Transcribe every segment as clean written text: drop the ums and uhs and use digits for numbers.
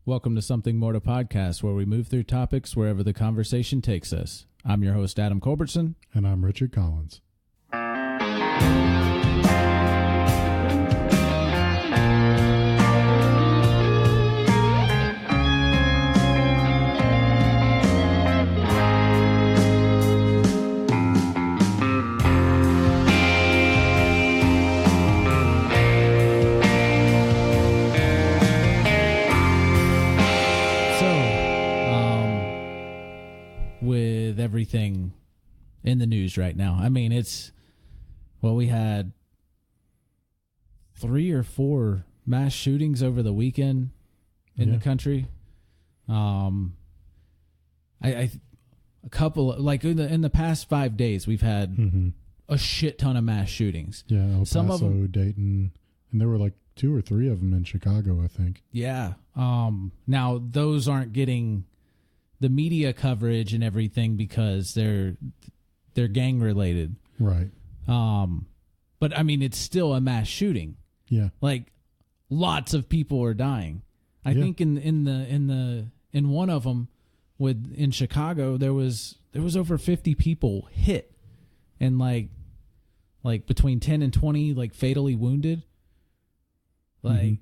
Welcome to Something More to Podcast, where we move through topics wherever the conversation takes us. I'm your host, Adam Culbertson. And I'm Richard Collins. With everything in the news right now, I mean, we had 3 or 4 mass shootings over the weekend in the country. A couple, like in the past 5 days, we've had a shit ton of mass shootings. Yeah, El Paso, some of them, Dayton, and there were like 2 or 3 of them in Chicago, I think. Yeah. Now those aren't getting the media coverage and everything because they're gang related. Right. But I mean, it's still a mass shooting. Yeah. Like lots of people are dying. I think in one of them in Chicago, there was over 50 people hit and like between 10 and 20, like fatally wounded. Like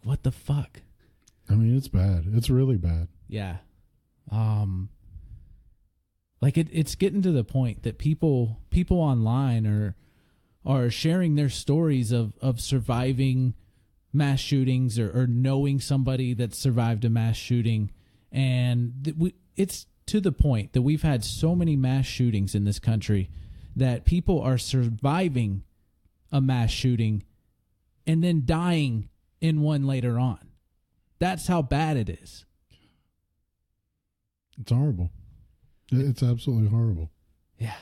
what the fuck? I mean, it's bad. It's really bad. Yeah. It's getting to the point that people online are sharing their stories of surviving mass shootings or knowing somebody that survived a mass shooting. And it's to the point that we've had so many mass shootings in this country that people are surviving a mass shooting and then dying in one later on. That's how bad it is. It's horrible. It's absolutely horrible. Yeah.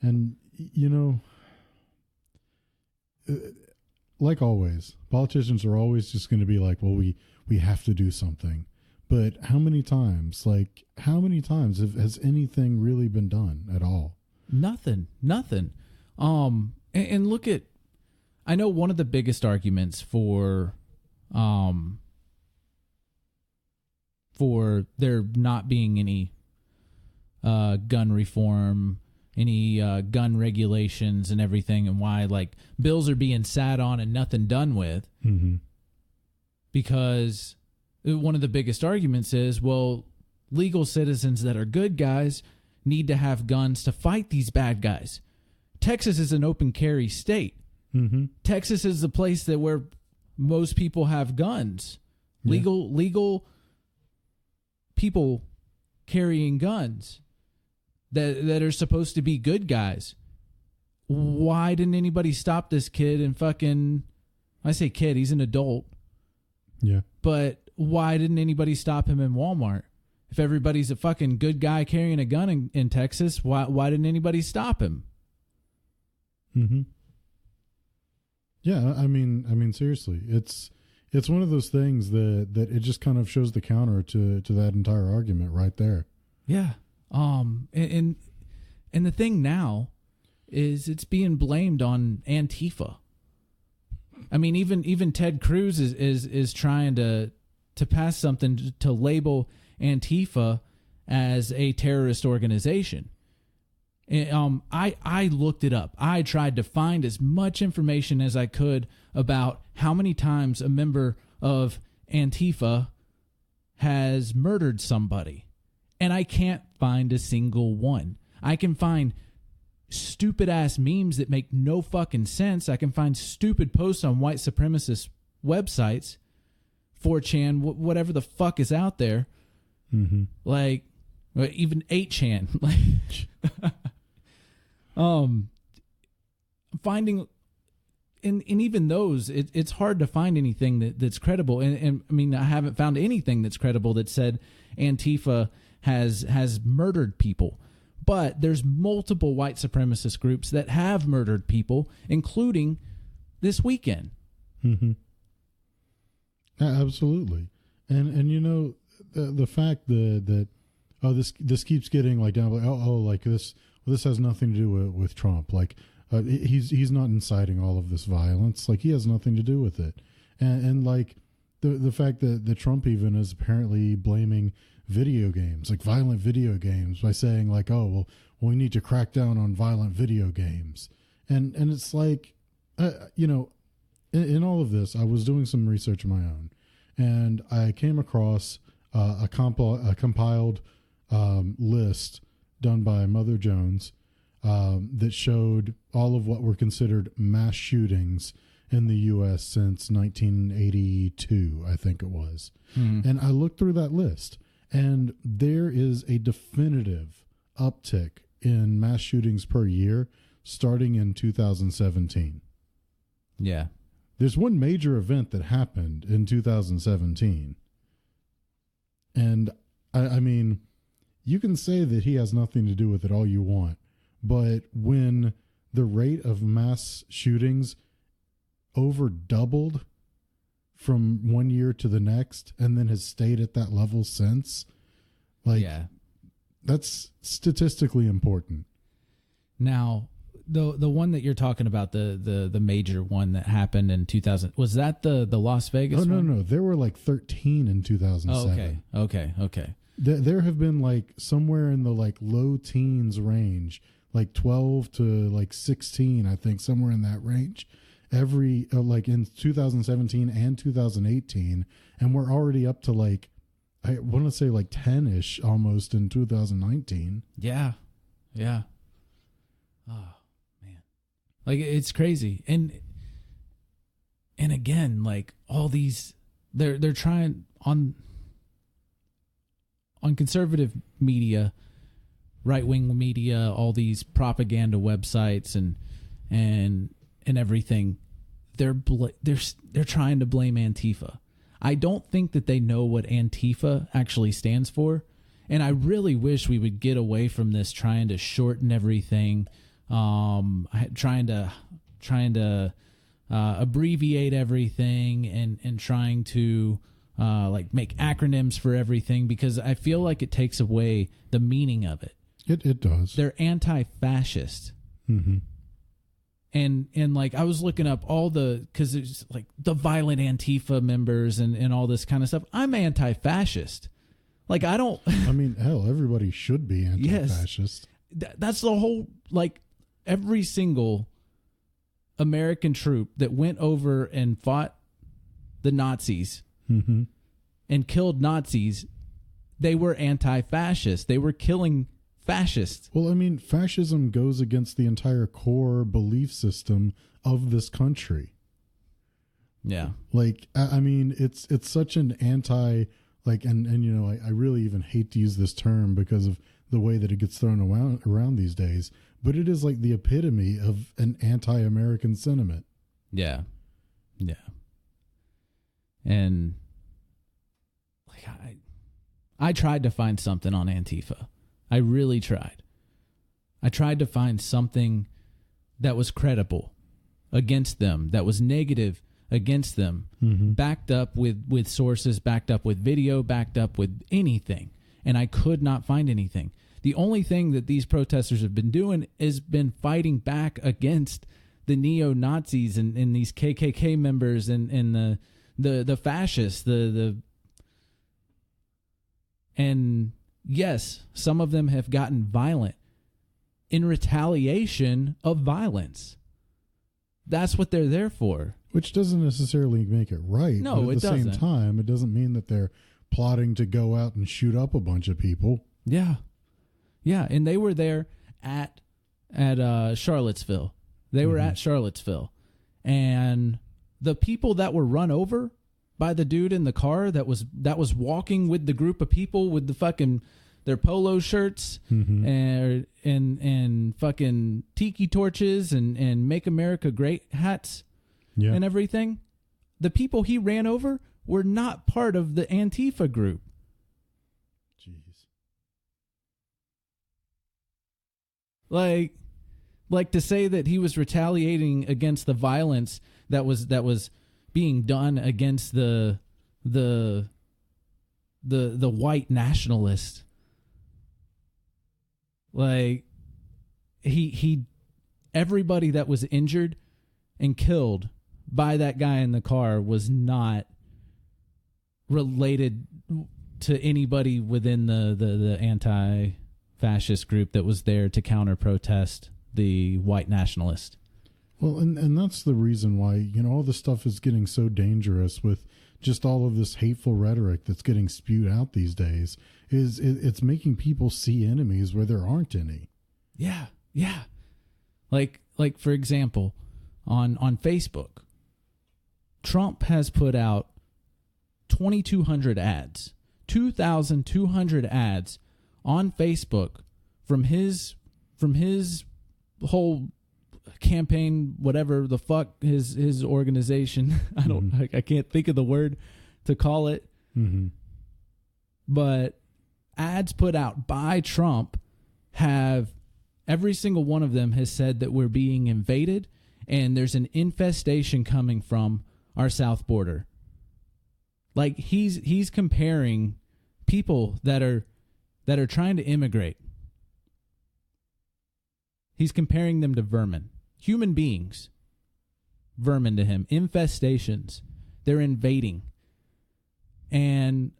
And, you know, like always, politicians are always just going to be like, well, we have to do something. But how many times has anything really been done at all? Nothing. And look at, I know one of the biggest arguments for there not being any gun reform, any gun regulations and everything, and why like bills are being sat on and nothing done with. Because one of the biggest arguments is, well, legal citizens that are good guys need to have guns to fight these bad guys. Texas is an open carry state. Texas is the place where most people have guns. Legal people carrying guns that are supposed to be good guys. Why didn't anybody stop this kid and I say kid, he's an adult. Yeah. But why didn't anybody stop him in Walmart? If everybody's a fucking good guy carrying a gun in Texas, why didn't anybody stop him? Yeah, I mean seriously, it's one of those things that it just kind of shows the counter to that entire argument right there. Yeah. And the thing now is it's being blamed on Antifa. I mean, even Ted Cruz is trying to pass something to label Antifa as a terrorist organization. And, I looked it up. I tried to find as much information as I could about how many times a member of Antifa has murdered somebody. And I can't find a single one. I can find stupid ass memes that make no fucking sense. I can find stupid posts on white supremacist websites, 4chan, whatever the fuck is out there. Like, even 8chan. Like, finding, and even those, it's hard to find anything that's credible. And I mean, I haven't found anything that's credible that said Antifa has murdered people. But there's multiple white supremacist groups that have murdered people, including this weekend. Yeah, absolutely. And you know, the fact that this keeps getting like down, like this has nothing to do with Trump. Like he's not inciting all of this violence. Like he has nothing to do with it. And like the fact that the Trump even is apparently blaming video games, like violent video games, by saying like, oh well, we need to crack down on violent video games, and it's like, you know, in all of this, I was doing some research of my own, and I came across a compiled list done by Mother Jones that showed all of what were considered mass shootings in the U.S. since 1982, I think it was. And I looked through that list, and there is a definitive uptick in mass shootings per year starting in 2017. Yeah. There's one major event that happened in 2017. And I mean, you can say that he has nothing to do with it all you want, but when the rate of mass shootings over doubled from one year to the next and then has stayed at that level since, like, yeah, that's statistically important. Now, the one that you're talking about, the major one that happened in 2000, was that the Las Vegas one? one? No. There were like 13 in 2007. Oh, okay. There have been like somewhere in the like low teens range, like 12 to like 16, I think, somewhere in that range. Every like in 2017 and 2018, and we're already up to like, I want to say like 10-ish almost in 2019. Yeah. Oh man, like it's crazy, and again, like all these, they're trying on conservative media, right wing media, all these propaganda websites and everything. They're trying to blame Antifa. I don't think that they know what Antifa actually stands for, and I really wish we would get away from this trying to shorten everything, trying to abbreviate everything, and trying to like make acronyms for everything, because I feel like it takes away the meaning of it. It does. They're anti-fascist. Mm-hmm. And like I was looking up all because it's like the violent Antifa members and all this kind of stuff. I'm anti-fascist. Like I don't. I mean, hell, everybody should be anti-fascist. Yes, that's the whole, like every single American troop that went over and fought the Nazis and killed Nazis, they were anti-fascist. They were killing fascists. Well, I mean, fascism goes against the entire core belief system of this country. Yeah. Like, I mean, it's such an anti, like, and you know, I really even hate to use this term because of the way that it gets thrown around these days, but it is like the epitome of an anti-American sentiment. Yeah. And like I tried to find something on Antifa. I really tried. I tried to find something that was credible against them, that was negative against them, backed up with sources, backed up with video, backed up with anything. And I could not find anything. The only thing that these protesters have been doing is been fighting back against the neo-Nazis and these KKK members and the fascists, and yes, some of them have gotten violent in retaliation of violence. That's what they're there for. Which doesn't necessarily make it right. No, but at it the doesn't. same time, it doesn't mean that they're plotting to go out and shoot up a bunch of people. Yeah. And they were there at Charlottesville. They were at Charlottesville, and the people that were run over by the dude in the car that was walking with the group of people with the fucking their polo shirts and fucking tiki torches and Make America Great hats and everything. The people he ran over were not part of the Antifa group. Jeez. Like to say that he was retaliating against the violence that was being done against the white nationalists. Like he everybody that was injured and killed by that guy in the car was not related to anybody within the anti-fascist group that was there to counter-protest the white nationalist. Well, and that's the reason why, you know, all this stuff is getting so dangerous with just all of this hateful rhetoric that's getting spewed out these days, is it's making people see enemies where there aren't any. Yeah, yeah. Like for example, on Facebook, Trump has put out 2,200 ads, 2,200 ads on Facebook from his whole campaign, whatever the fuck his organization. I can't think of the word to call it. Mm-hmm. But ads put out by Trump have, every single one of them has said that we're being invaded and there's an infestation coming from our south border. Like he's comparing people that are trying to immigrate. He's comparing them to vermin. Human beings. Vermin to him. Infestations. They're invading. And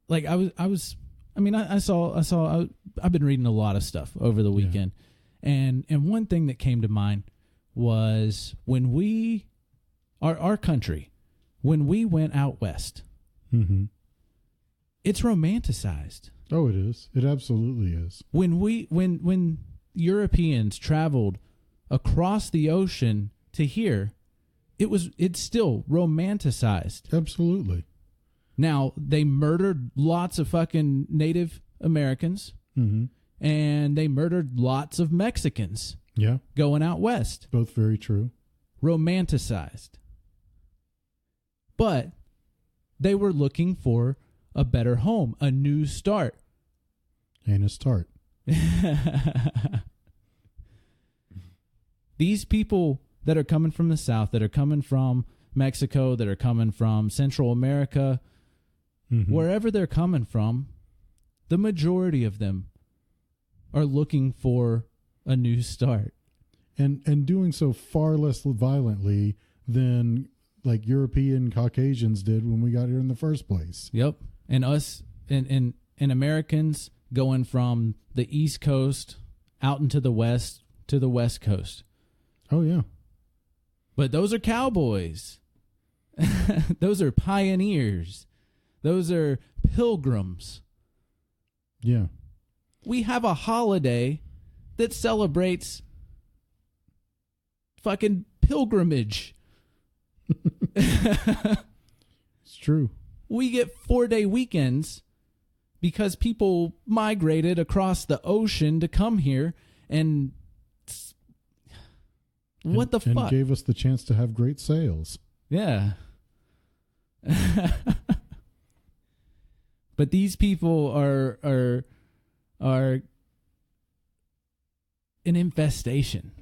like I've been reading a lot of stuff over the weekend. Yeah. And one thing that came to mind was when our country, when we went out west, mm-hmm. It's romanticized. Oh, it is. It absolutely is. When Europeans traveled across the ocean to here, it's still romanticized. Absolutely. Now, they murdered lots of fucking Native Americans, mm-hmm. and they murdered lots of Mexicans. Yeah. Going out west. Both very true. Romanticized. But they were looking for a better home, a new start. And a start. These people that are coming from the South, that are coming from Mexico, that are coming from Central America, mm-hmm. wherever they're coming from, the majority of them are looking for a new start. And doing so far less violently than like European Caucasians did when we got here in the first place. Yep. And us and Americans going from the East Coast out into the West to the West Coast. Oh, yeah. But those are cowboys. Those are pioneers. Those are pilgrims. Yeah. We have a holiday that celebrates fucking pilgrimage. It's true. We get 4-day weekends because people migrated across the ocean to come here and what the fuck? And gave us the chance to have great sales. Yeah. But these people are an infestation.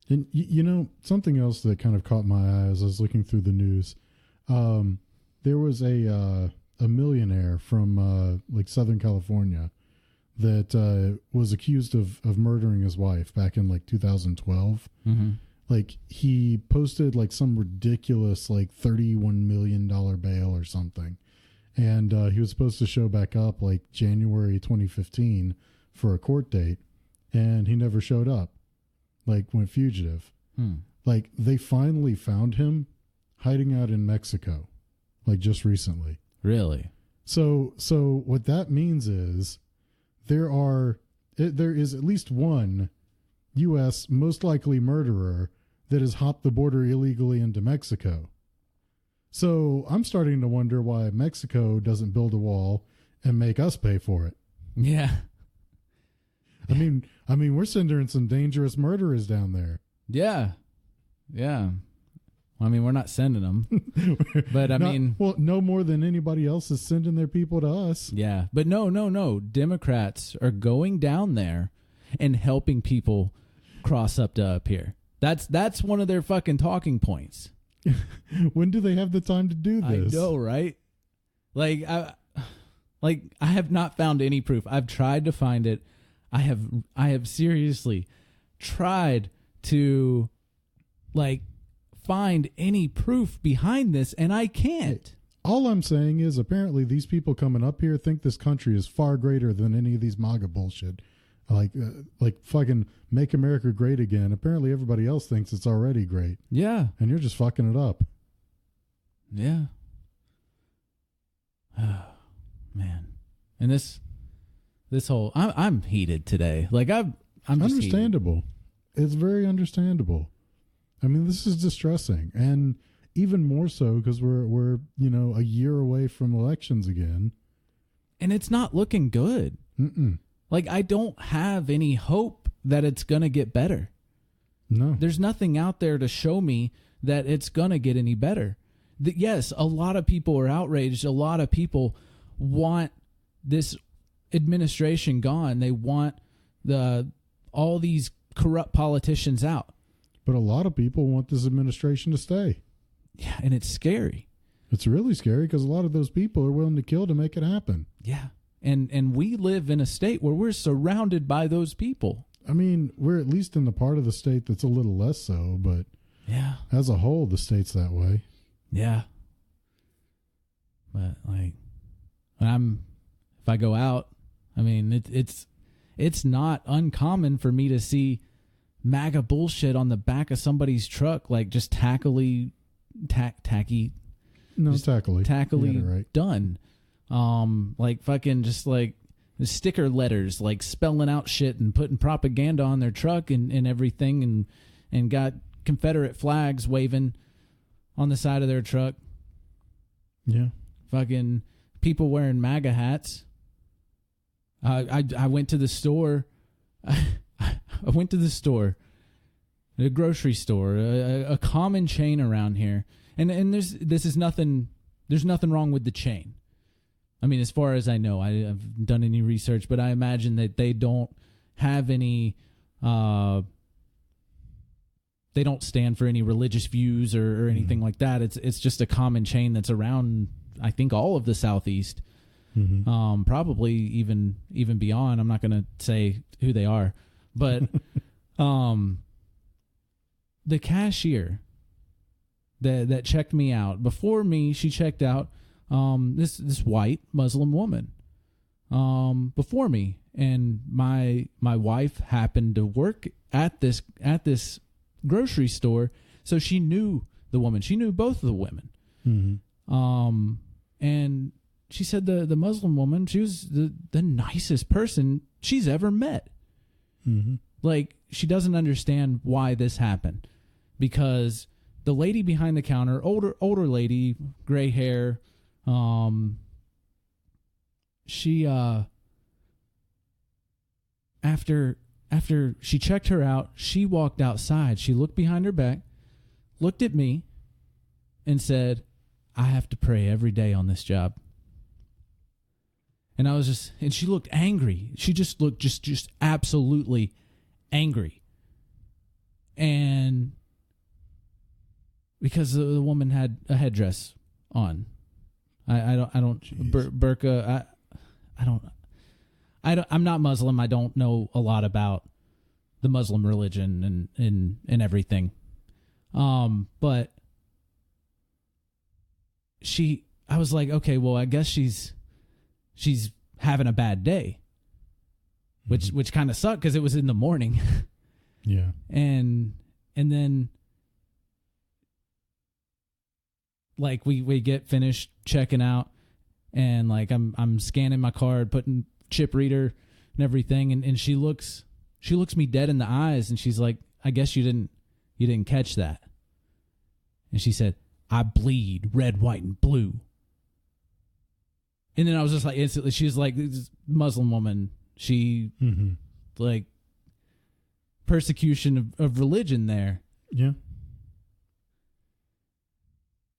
And you know, something else that kind of caught my eye as I was looking through the news. There was a millionaire from like Southern California that was accused of murdering his wife back in like 2012. Mm-hmm. Like he posted like some ridiculous like $31 million bail or something. And he was supposed to show back up like January 2015 for a court date. And he never showed up. Like went fugitive. Like they finally found him hiding out in Mexico. Like just recently. Really? So what that means is there is at least one U.S. most likely murderer that has hopped the border illegally into Mexico. So I'm starting to wonder why Mexico doesn't build a wall and make us pay for it. Yeah. I mean, we're sending some dangerous murderers down there. Yeah. Yeah. I mean, we're not sending them, but no more than anybody else is sending their people to us. Yeah. But no. Democrats are going down there and helping people cross up to up here. That's one of their fucking talking points. When do they have the time to do this? I know, right? Like I have not found any proof. I've tried to find it. I have seriously tried to, like, find any proof behind this, and I can't. All I'm saying is apparently these people coming up here think this country is far greater than any of these MAGA bullshit. Like fucking make America great again. Apparently everybody else thinks it's already great. Yeah. And you're just fucking it up. Yeah. Man. And this whole I'm heated today. Like I'm just understandable. Heated. It's very understandable. I mean, this is distressing, and even more so because we're a year away from elections again, and it's not looking good. Like, I don't have any hope that it's gonna get better. No, there's nothing out there to show me that it's gonna get any better. Yes, a lot of people are outraged. A lot of people want this administration gone. They want all these corrupt politicians out. But a lot of people want this administration to stay. Yeah, and it's scary. It's really scary because a lot of those people are willing to kill to make it happen. Yeah, and we live in a state where we're surrounded by those people. I mean, we're at least in the part of the state that's a little less so, but yeah, as a whole, the state's that way. Yeah. But like, if I go out, I mean, it's not uncommon for me to see MAGA bullshit on the back of somebody's truck, like just tackily tackily right. Done. Like fucking just like the sticker letters, like spelling out shit and putting propaganda on their truck and everything, and got Confederate flags waving on the side of their truck. Yeah. Fucking people wearing MAGA hats. I went to the store. I went to the store, a grocery store, a common chain around here, and there's nothing wrong with the chain. I mean, as far as I know, I haven't done any research, but I imagine that they don't have any. They don't stand for any religious views or anything like that. It's just a common chain that's around, I think, all of the Southeast. Mm-hmm. Probably even beyond. I'm not going to say who they are, but the cashier that checked me out before me, she checked out this white Muslim woman before me, and my wife happened to work at this grocery store, so she knew the woman. She knew both of the women. Mm-hmm. And she said the Muslim woman, she was the nicest person she's ever met. Mm-hmm. Like, she doesn't understand why this happened, because the lady behind the counter, older lady, gray hair, she after she checked her out, she walked outside. She looked behind her back, looked at me, and said, "I have to pray every day on this job." And and she looked angry. She just looked just absolutely angry. And because the woman had a headdress on. I don't burqa. I'm not Muslim. I don't know a lot about the Muslim religion and everything. But I was like, okay, well, I guess she's having a bad day, which kind of sucked because it was in the morning. Yeah. And then like we get finished checking out, and like I'm scanning my card, putting chip reader and everything, and she looks me dead in the eyes, and she's like, "I guess you didn't catch that." And she said, "I bleed red, white, and blue." And then I was just like, instantly, she's like, this Muslim woman, she like persecution of religion there. Yeah.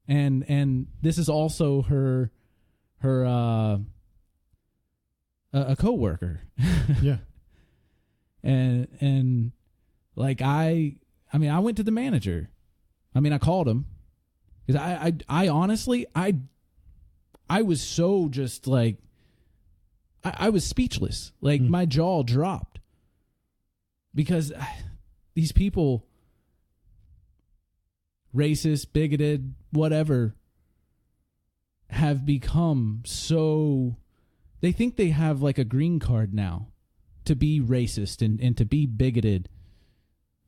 And this is also her a coworker. Yeah. And like I went to the manager. I called him because I honestly I was so just like I was speechless. Like my jaw dropped because these people, racist, bigoted, whatever, have become so, they think they have like a green card now to be racist and to be bigoted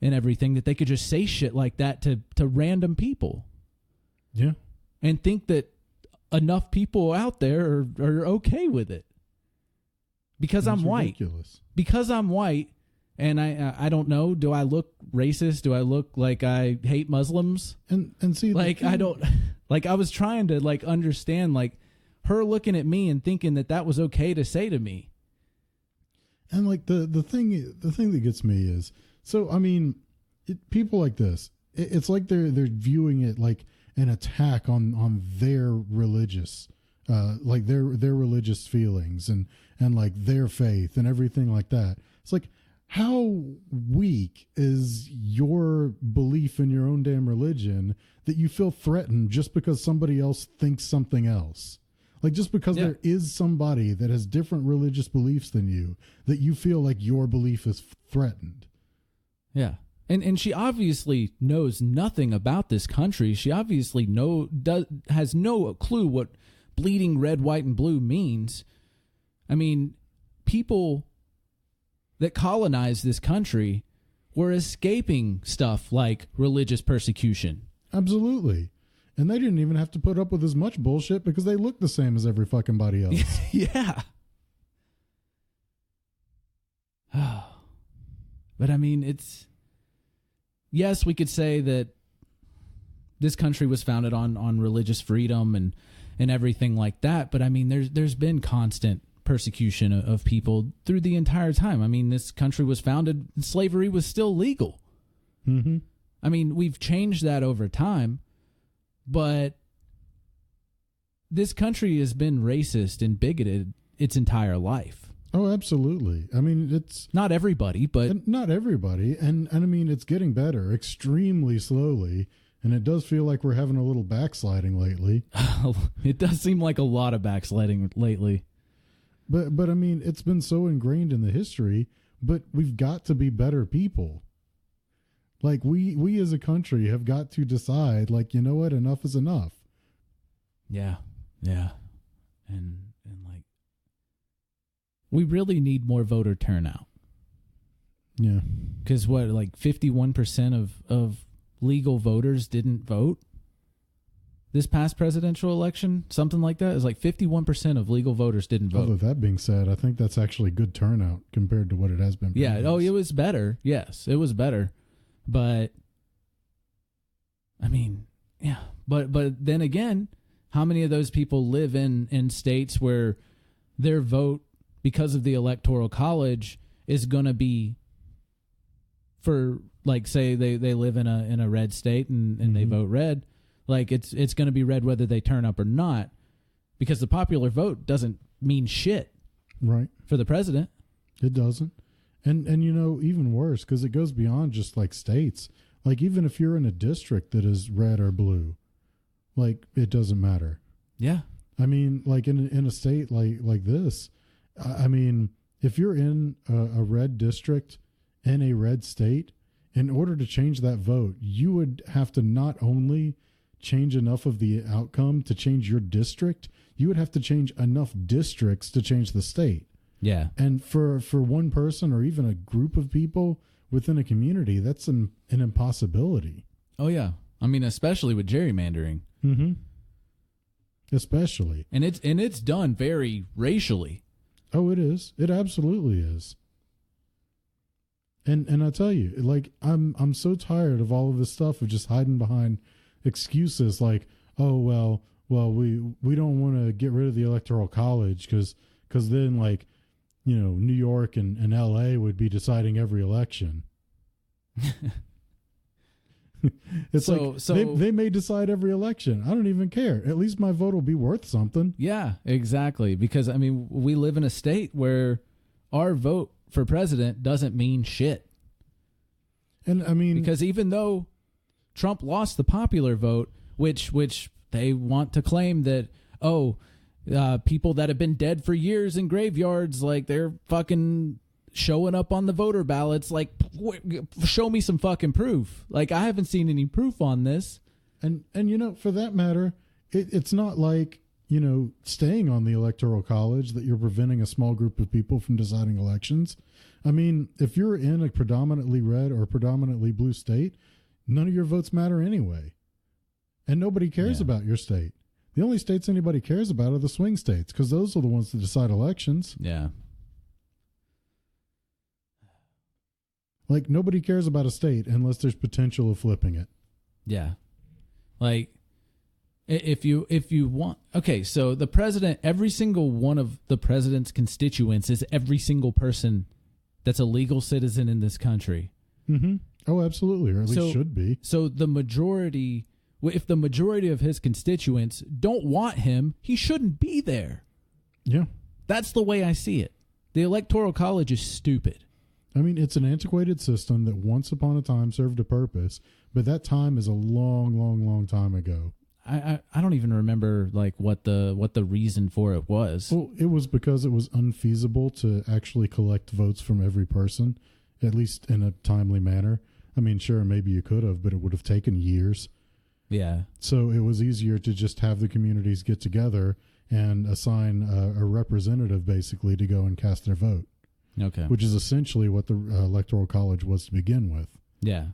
and everything, that they could just say shit like that to random people. Yeah. And think that enough people out there are okay with it. Because That's I'm white. ridiculous. Because I'm white, and I don't know, do I look racist? Do I look like I hate Muslims? And see, Like, I don't, like, I was trying to, like, understand, like, her looking at me and thinking that was okay to say to me. And like the thing that gets me is, so I mean, people like this, it's like they're viewing it like an attack on their religious, like their religious feelings and like their faith and everything like that. It's like, how weak is your belief in your own damn religion that you feel threatened just because somebody else thinks something else? Like, just because there is somebody that has different religious beliefs than you, that you feel like your belief is threatened. Yeah. And she obviously knows nothing about this country. She obviously has no clue what bleeding red, white, and blue means. I mean, people that colonized this country were escaping stuff like religious persecution. Absolutely. And they didn't even have to put up with as much bullshit because they look the same as every fucking body else. Yeah. But I mean, yes, we could say that this country was founded on religious freedom and everything like that. But I mean, there's been constant persecution of people through the entire time. I mean, this country was founded, slavery was still legal. Mm-hmm. I mean, we've changed that over time. But this country has been racist and bigoted its entire life. Oh, absolutely. I mean, it's not everybody, but not everybody. And I mean, it's getting better extremely slowly. And it does feel like we're having a little backsliding lately. It does seem like a lot of backsliding lately. But I mean, it's been so ingrained in the history, but we've got to be better people. Like, we as a country have got to decide, like, you know what, enough is enough. Yeah. Yeah. And like, we really need more voter turnout. Yeah. Because what, like 51% of legal voters didn't vote this past presidential election? Something like that. It was like 51% of legal voters didn't vote. Although that being said, I think that's actually good turnout compared to what it has been. Yeah. Oh, it was better. Yes, it was better. But I mean, yeah. But then again, how many of those people live in states where their vote, because of the Electoral College, is going to be for, like, say they live in a red state and they vote red, like it's going to be red whether they turn up or not, because the popular vote doesn't mean shit, right, for the president. It doesn't. And you know, even worse, because it goes beyond just like states. Like, even if you're in a district that is red or blue, like, it doesn't matter. Yeah. I mean, like in a state like this, I mean, if you're in a red district in a red state, in order to change that vote, you would have to not only change enough of the outcome to change your district, you would have to change enough districts to change the state. Yeah. And for one person or even a group of people within a community, that's an impossibility. Oh, yeah. I mean, especially with gerrymandering. Mm-hmm. Especially. And it's done very racially. Oh, it is. It absolutely is. And I tell you, like, I'm so tired of all of this stuff of just hiding behind excuses like, oh, well, we don't want to get rid of the Electoral College because then, like, you know, New York and LA would be deciding every election. It's so they may decide every election. I don't even care. At least my vote will be worth something. Yeah, exactly. Because, I mean, we live in a state where our vote for president doesn't mean shit. And I mean, because even though Trump lost the popular vote, which they want to claim that, people that have been dead for years in graveyards, like, they're fucking showing up on the voter ballots. Like, show me some fucking proof. Like, I haven't seen any proof on this. And you know, for that matter, it's not like, staying on the Electoral College, that you're preventing a small group of people from deciding elections. I mean, if you're in a predominantly red or predominantly blue state, none of your votes matter anyway. And nobody cares about your state. The only states anybody cares about are the swing states, because those are the ones that decide elections. Yeah. Like, nobody cares about a state unless there's potential of flipping it. Yeah. Like, if you want, okay, so the president, every single one of the president's constituents is every single person that's a legal citizen in this country. Mm-hmm. Oh, absolutely, or at least should be. So the majority, if the majority of his constituents don't want him, he shouldn't be there. Yeah. That's the way I see it. The Electoral College is stupid. I mean, it's an antiquated system that once upon a time served a purpose, but that time is a long, long, long time ago. I don't even remember like what the reason for it was. Well, it was because it was unfeasible to actually collect votes from every person, at least in a timely manner. I mean, sure, maybe you could have, but it would have taken years. Yeah. So it was easier to just have the communities get together and assign a representative basically to go and cast their vote. Okay. Which is essentially what the Electoral College was to begin with. Yeah.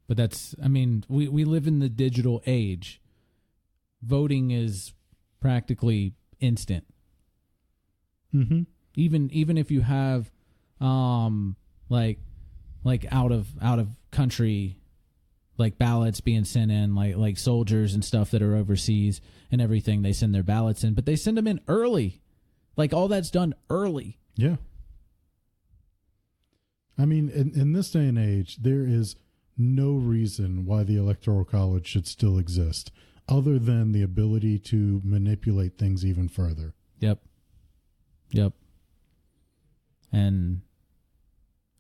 But that's, I mean, we live in the digital age. Voting is practically instant. Mm-hmm. Even if you have like out of country like ballots being sent in, like soldiers and stuff that are overseas and everything, they send their ballots in, but they send them in early. Like all that's done early. Yeah. I mean, in this day and age, there is no reason why the Electoral College should still exist, other than the ability to manipulate things even further. Yep. And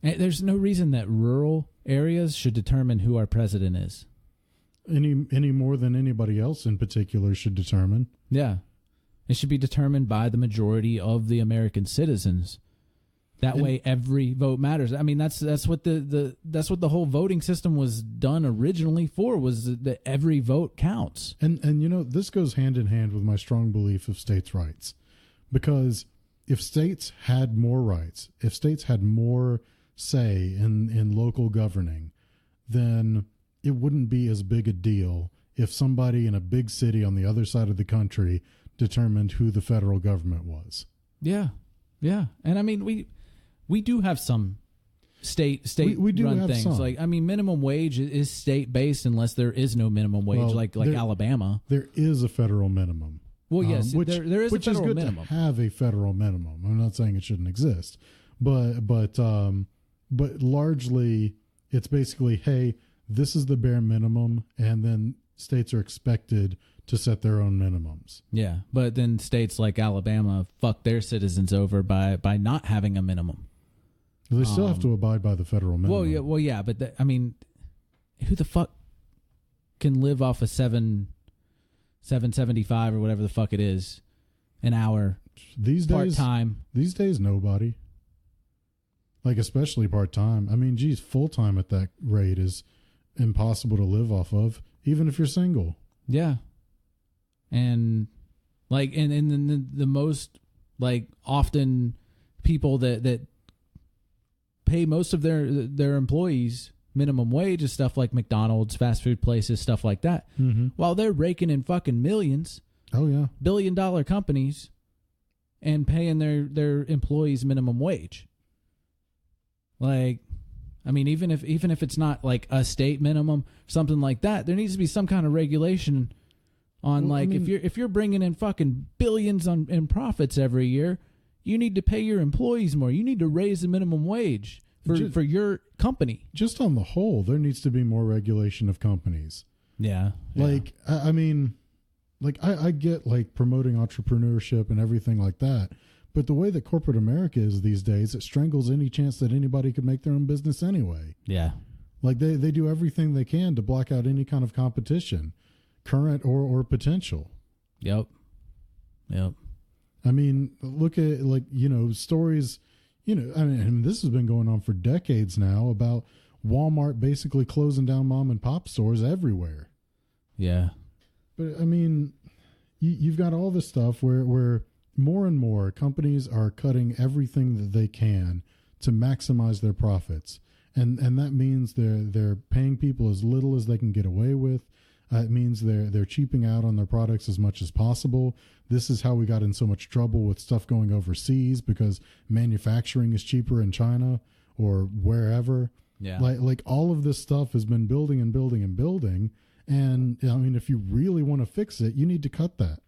there's no reason that rural areas should determine who our president is. Any more than anybody else in particular should determine. Yeah. It should be determined by the majority of the American citizens. That way, every vote matters. I mean, that's what that's what the whole voting system was done originally for, was that every vote counts. And this goes hand in hand with my strong belief of states' rights, because if states had more rights, if states had more say in local governing, then it wouldn't be as big a deal if somebody in a big city on the other side of the country determined who the federal government was. Yeah, and I mean we do have some state we do run have things. some. Like, I mean, minimum wage is state based unless there is no minimum wage, Well, like Alabama. There is a federal minimum. Well, yes, which, there is a which federal is good minimum. to have a federal minimum. I'm not saying it shouldn't exist, but largely it's basically, hey, this is the bare minimum, and then states are expected to set their own minimums. Yeah, but then states like Alabama fuck their citizens over by not having a minimum. They still have to abide by the federal minimum. Well, yeah, but I mean, who the fuck can live off of $7.75 or whatever the fuck it is an hour these part days? time? These days, nobody. Like, especially part time. I mean, geez, full time at that rate is impossible to live off of, even if you're single. Yeah, and like, and the most like often people that pay most of their employees minimum wage is stuff like McDonald's, fast food places, stuff like that. Mm-hmm. While they're raking in fucking millions, Oh yeah, billion-dollar companies, and paying their employees minimum wage. Like, I mean, even if it's not like a state minimum, something like that, there needs to be some kind of regulation on, well, like, I mean, if you're bringing in fucking billions in profits every year, you need to pay your employees more. You need to raise the minimum wage for your company. Just on the whole, there needs to be more regulation of companies. Yeah. Like, I mean, like, I get, like, promoting entrepreneurship and everything like that, but the way that corporate America is these days, it strangles any chance that anybody could make their own business anyway. Yeah. Like, they do everything they can to block out any kind of competition, current or potential. Yep. I mean, look at, like, stories, I mean, this has been going on for decades now about Walmart basically closing down mom and pop stores everywhere. Yeah. But I mean, you've got all this stuff where more and more companies are cutting everything that they can to maximize their profits. And that means they're paying people as little as they can get away with. It means they're cheaping out on their products as much as possible. This is how we got in so much trouble with stuff going overseas, because manufacturing is cheaper in China or wherever. Yeah. Like all of this stuff has been building and building and building. And I mean, if you really want to fix it, you need to cut that.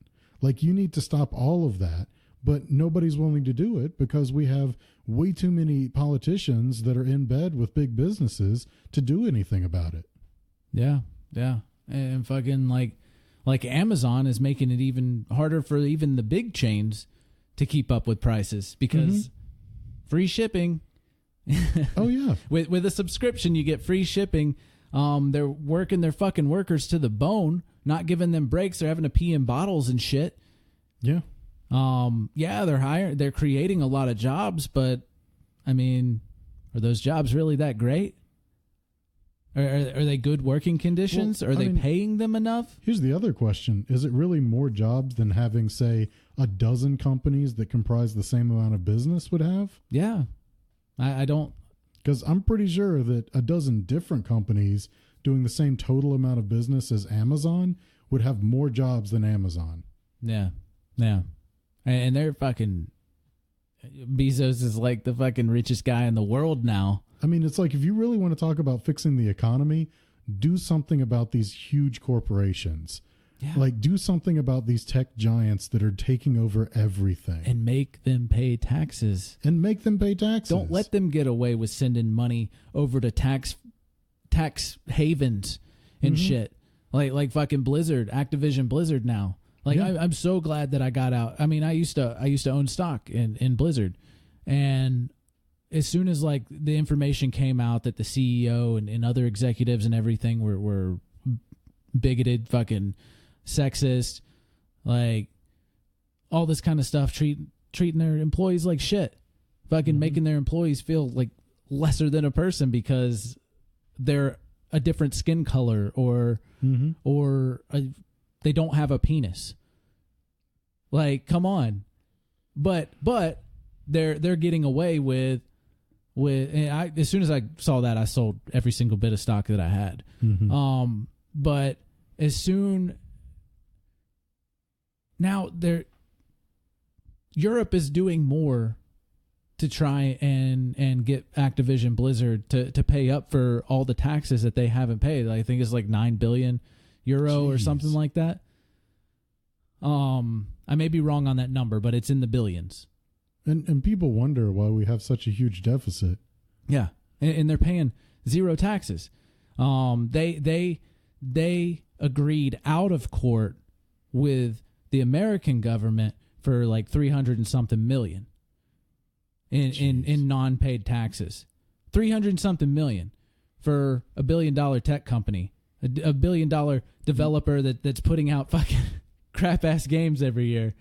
Like, you need to stop all of that. But nobody's willing to do it because we have way too many politicians that are in bed with big businesses to do anything about it. Yeah. Yeah. And fucking like Amazon is making it even harder for even the big chains to keep up with prices, because free shipping. Oh yeah. With a subscription, you get free shipping. They're working their fucking workers to the bone, not giving them breaks. They're having to pee in bottles and shit. Yeah. Yeah, they're creating a lot of jobs, but I mean, are those jobs really that great? Are they good working conditions? Well, are they paying them enough? Here's the other question. Is it really more jobs than having, say, a dozen companies that comprise the same amount of business would have? Yeah. I don't... Because I'm pretty sure that a dozen different companies doing the same total amount of business as Amazon would have more jobs than Amazon. Yeah. Yeah. And they're fucking... Bezos is like the fucking richest guy in the world now. I mean, it's like, if you really want to talk about fixing the economy, do something about these huge corporations. Yeah. Like, do something about these tech giants that are taking over everything. And make them pay taxes. And make them pay taxes. Don't let them get away with sending money over to tax havens and shit. Like fucking Blizzard, Activision Blizzard now. Like, yeah. I'm so glad that I got out. I mean, I used to own stock in Blizzard, and as soon as like the information came out that the CEO and other executives and everything were bigoted, fucking sexist, like all this kind of stuff, treating their employees like shit, fucking making their employees feel like lesser than a person because they're a different skin color or they don't have a penis. Like, come on. But they're getting away with and as soon as I saw that, I sold every single bit of stock that I had. But as soon now Europe is doing more to try and get Activision Blizzard to pay up for all the taxes that they haven't paid. I think it's like 9 billion euro or something like that. I may be wrong on that number, but it's in the billions. And people wonder why we have such a huge deficit. Yeah, and they're paying zero taxes. They agreed out of court with the American government for like 300 and something million in non-paid taxes. 300 and something million for $1 billion tech company, a $1 billion developer that's putting out fucking crap ass games every year.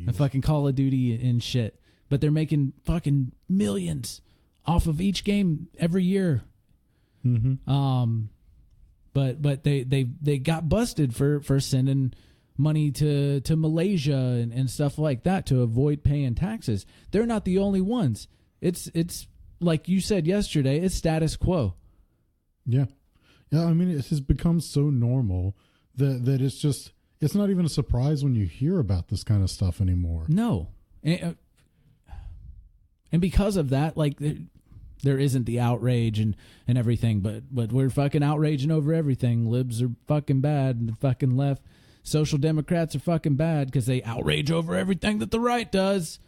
A fucking Call of Duty and shit. But they're making fucking millions off of each game every year. But they got busted for sending money to Malaysia and stuff like that to avoid paying taxes. They're not the only ones. It's like you said yesterday, it's status quo. Yeah. Yeah, I mean, it has become so normal that it's not even a surprise when you hear about this kind of stuff anymore. No. And because of that, like, there isn't the outrage and everything, but we're fucking outraging over everything. Libs are fucking bad, and the fucking left, social democrats are fucking bad because they outrage over everything that the right does.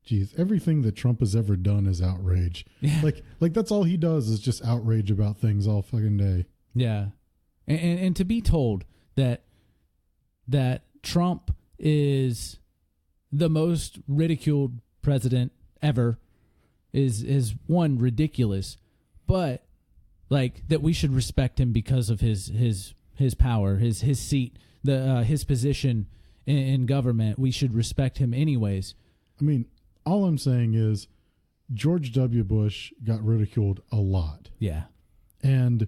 Jeez, everything that Trump has ever done is outrage. Yeah. Like that's all he does is just outrage about things all fucking day. Yeah. And to be told that Trump is the most ridiculed president ever is one, ridiculous, but like that we should respect him because of his power, his seat, his position in government. We should respect him anyways. I mean, all I'm saying is George W. Bush got ridiculed a lot. Yeah. And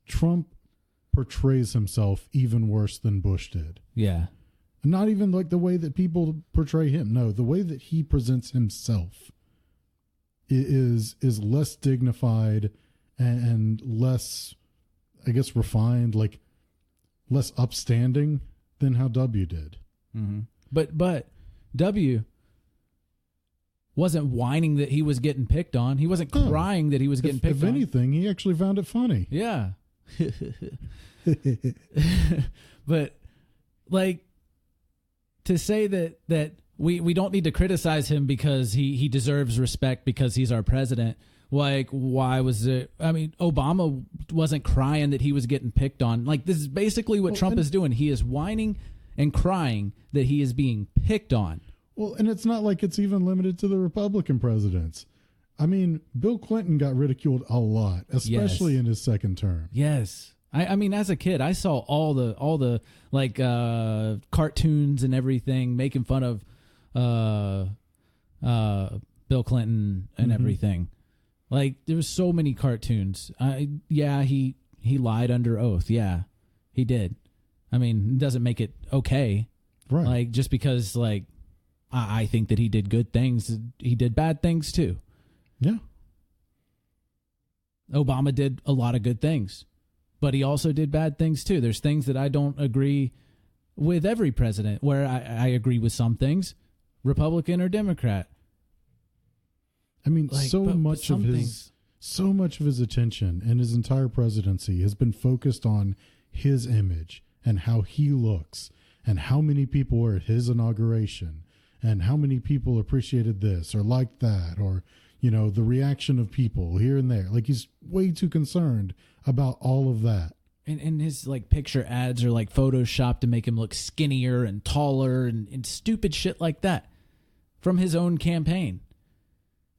Trump portrays himself even worse than Bush did. Yeah. Not even like the way that people portray him. No, the way that he presents himself is less dignified and less, I guess, refined, like less upstanding than how W did. Mm-hmm. But W wasn't whining that he was getting picked on. He wasn't crying that he was getting picked on. If anything, he actually found it funny. Yeah. But like, to say that we don't need to criticize him because he deserves respect because he's our president. Like, why was it? I mean, Obama wasn't crying that he was getting picked on. Like, this is basically what Trump is doing. He is whining and crying that he is being picked on. Well, and it's not like it's even limited to the Republican presidents. I mean, Bill Clinton got ridiculed a lot, especially in his second term. Yes. I mean, as a kid, I saw all the like cartoons and everything making fun of Bill Clinton and everything. Like, there was so many cartoons. He lied under oath. Yeah, he did. I mean, it doesn't make it okay. Right. Like, just because, like, I think that he did good things, he did bad things too. Yeah. Obama did a lot of good things, but he also did bad things too. There's things that I don't agree with every president, where I agree with some things, Republican or Democrat. I mean, Like, so but much some of things- his attention and his entire presidency has been focused on his image and how he looks and how many people were at his inauguration and how many people appreciated this or liked that, or, you know, the reaction of people here and there. Like, he's way too concerned about all of that. And his, like, picture ads are, like, photoshopped to make him look skinnier and taller and stupid shit like that from his own campaign.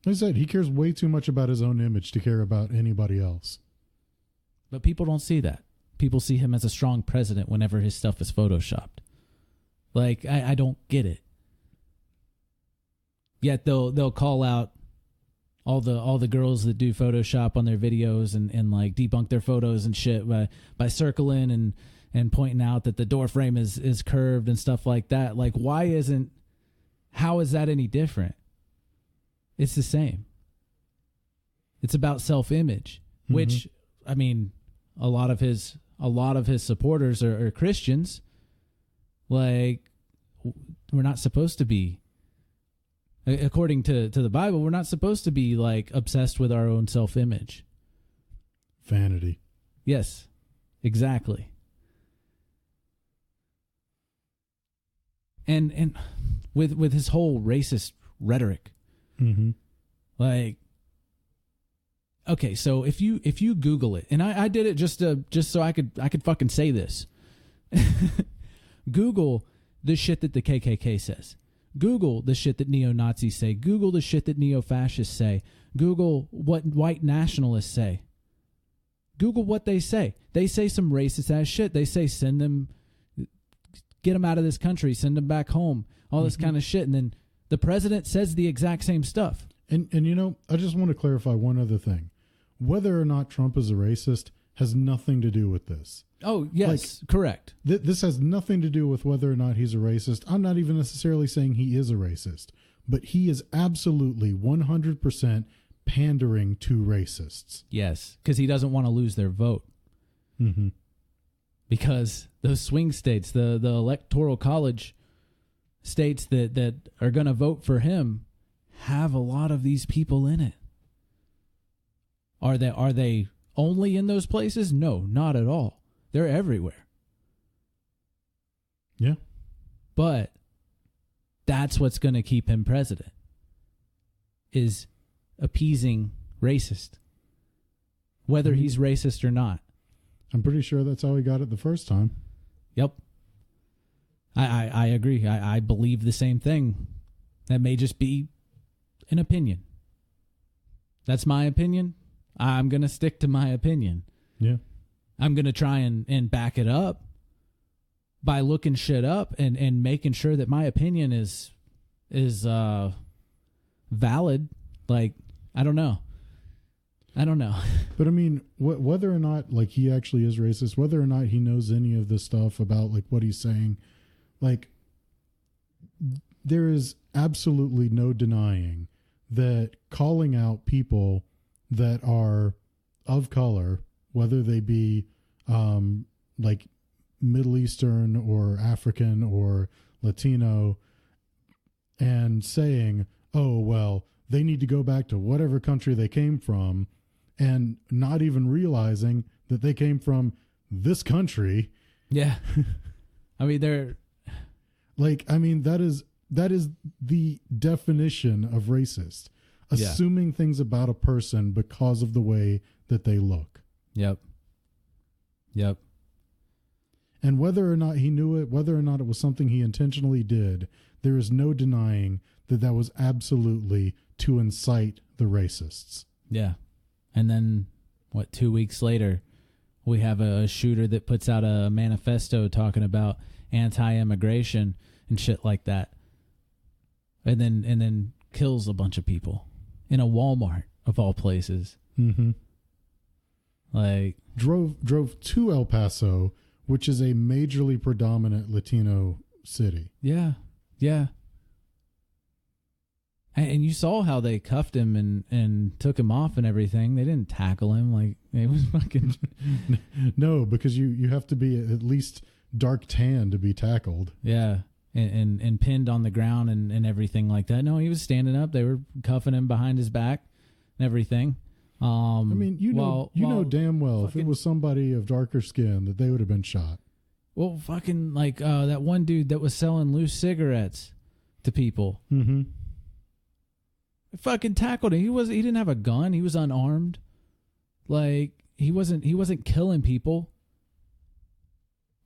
Like I said, he cares way too much about his own image to care about anybody else. But people don't see that. People see him as a strong president whenever his stuff is photoshopped. Like, I don't get it. Yet they'll call out all the girls that do Photoshop on their videos and like debunk their photos and shit by circling and pointing out that the door frame is curved and stuff like that. Like, how is that any different? It's the same. It's about self-image, which, I mean, a lot of his supporters are Christians. Like, we're not supposed to be, according to the Bible, we're not supposed to be, like, obsessed with our own self-image. Vanity. Yes, exactly. And with his whole racist rhetoric, like, okay, so if you Google it, and I did it just so I could fucking say this. Google the shit that the KKK says. Google the shit that neo-Nazis say. Google the shit that neo-fascists say. Google what white nationalists say. Google what they say. They say some racist ass shit. They say get them out of this country, send them back home, all this kind of shit. And then the president says the exact same stuff. And you know, I just want to clarify one other thing. Whether or not Trump is a racist has nothing to do with this. Oh, yes, correct. This has nothing to do with whether or not he's a racist. I'm not even necessarily saying he is a racist, but he is absolutely 100% pandering to racists. Yes, because he doesn't want to lose their vote. Because those swing states, the electoral college states that are going to vote for him, have a lot of these people in it. Are they only in those places? No, not at all. They're everywhere. Yeah. But that's what's going to keep him president, is appeasing racist, whether he's racist or not. I'm pretty sure that's how he got it the first time. Yep. I agree. I believe the same thing. That may just be an opinion. That's my opinion. I'm going to stick to my opinion. Yeah. I'm going to try and back it up by looking shit up and making sure that my opinion is valid. Like, I don't know. I don't know. But I mean, whether or not like he actually is racist, whether or not he knows any of this stuff about like what he's saying, like there is absolutely no denying that calling out people that are of color, whether they be like Middle Eastern or African or Latino, and saying, oh, well, they need to go back to whatever country they came from, and not even realizing that they came from this country. Yeah. I mean, they're like, I mean, that is the definition of racist. Assuming things about a person because of the way that they look. Yep. And whether or not he knew it, whether or not it was something he intentionally did, there is no denying that that was absolutely to incite the racists. Yeah. And then, 2 weeks later, we have a shooter that puts out a manifesto talking about anti-immigration and shit like that. And then kills a bunch of people in a Walmart, of all places. Mm-hmm. Like, drove to El Paso, which is a majorly predominant Latino city. Yeah. And you saw how they cuffed him and took him off and everything. They didn't tackle him. Like, it was fucking... No, because you have to be at least dark tan to be tackled. Yeah. And pinned on the ground and everything like that. No, he was standing up. They were cuffing him behind his back and everything. I mean, you know damn well if it was somebody of darker skin that they would have been shot. Well, fucking like that one dude that was selling loose cigarettes to people. Mm-hmm. Fucking tackled him. He didn't have a gun. He was unarmed. Like, he wasn't killing people.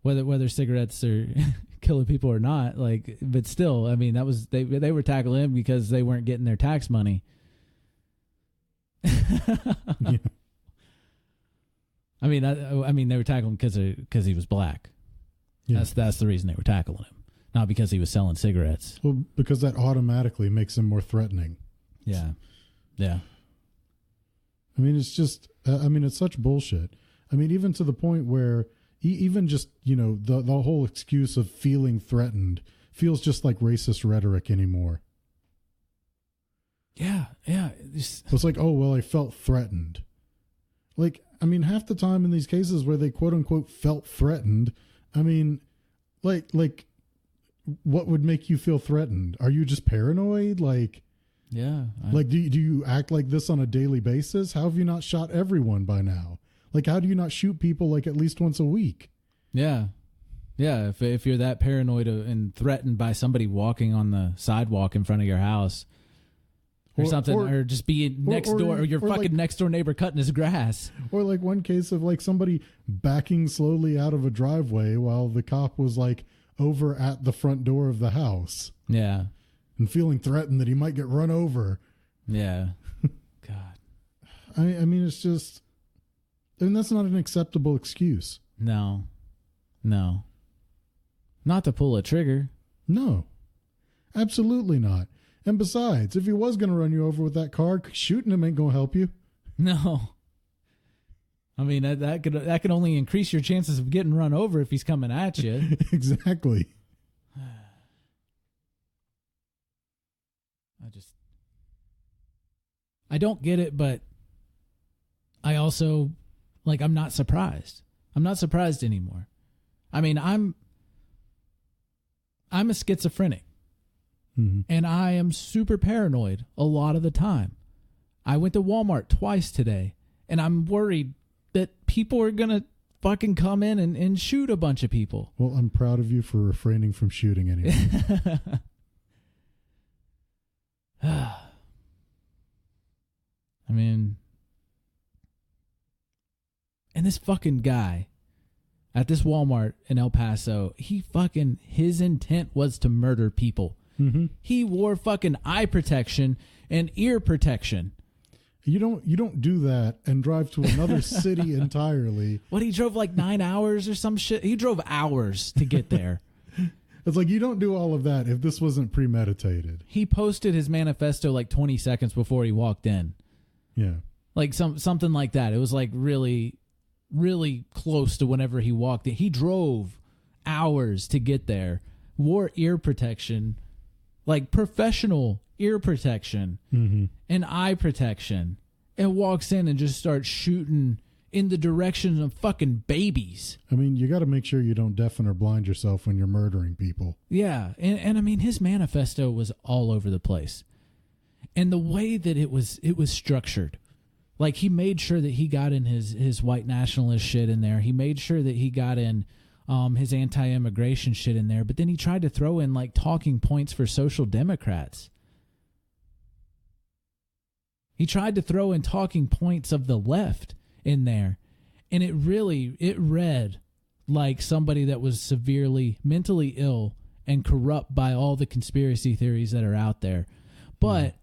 Whether cigarettes are killing people or not, like, but still, I mean, that was they were tackling him because they weren't getting their tax money. Yeah. I mean, they were tackling him because he was black. Yeah. That's the reason they were tackling him, not because he was selling cigarettes. Well, because that automatically makes him more threatening. Yeah. I mean, it's just, it's such bullshit. I mean, even to the point where even just, the whole excuse of feeling threatened feels just like racist rhetoric anymore. Yeah. It's like, oh, well, I felt threatened. Like, I mean, half the time in these cases where they quote unquote felt threatened, I mean, like what would make you feel threatened? Are you just paranoid? Like, yeah. Like, do you act like this on a daily basis? How have you not shot everyone by now? Like, how do you not shoot people like at least once a week? Yeah. If you're that paranoid and threatened by somebody walking on the sidewalk in front of your house or something, or just being next door, or your fucking next door neighbor cutting his grass. Or like one case of like somebody backing slowly out of a driveway while the cop was like over at the front door of the house. Yeah. And feeling threatened that he might get run over. Yeah. God. I mean, it's just, that's not an acceptable excuse. No. Not to pull a trigger. No. Absolutely not. And besides, if he was going to run you over with that car, shooting him ain't going to help you. No. I mean, that could only increase your chances of getting run over if he's coming at you. Exactly. I don't get it, but I also, like, I'm not surprised. I'm not surprised anymore. I mean, I'm a schizophrenic. Mm-hmm. And I am super paranoid a lot of the time. I went to Walmart twice today, and I'm worried that people are going to fucking come in and shoot a bunch of people. Well, I'm proud of you for refraining from shooting anyone. I mean, and this fucking guy at this Walmart in El Paso, his intent was to murder people. Mm-hmm. He wore fucking eye protection and ear protection. You don't do that and drive to another city entirely. What, he drove like 9 hours or some shit? He drove hours to get there. It's like, you don't do all of that if this wasn't premeditated. He posted his manifesto like 20 seconds before he walked in. Yeah. like something like that. It was like really, really close to whenever he walked in. He drove hours to get there, wore ear protection, like professional ear protection and eye protection, and walks in and just starts shooting in the direction of fucking babies. I mean, you got to make sure you don't deafen or blind yourself when you're murdering people. Yeah, and I mean, his manifesto was all over the place. And the way that it was structured, like he made sure that he got in his white nationalist shit in there. He made sure that he got in his anti-immigration shit in there. But then he tried to throw in like talking points for social democrats. He tried to throw in talking points of the left in there. And it read like somebody that was severely mentally ill and corrupt by all the conspiracy theories that are out there. But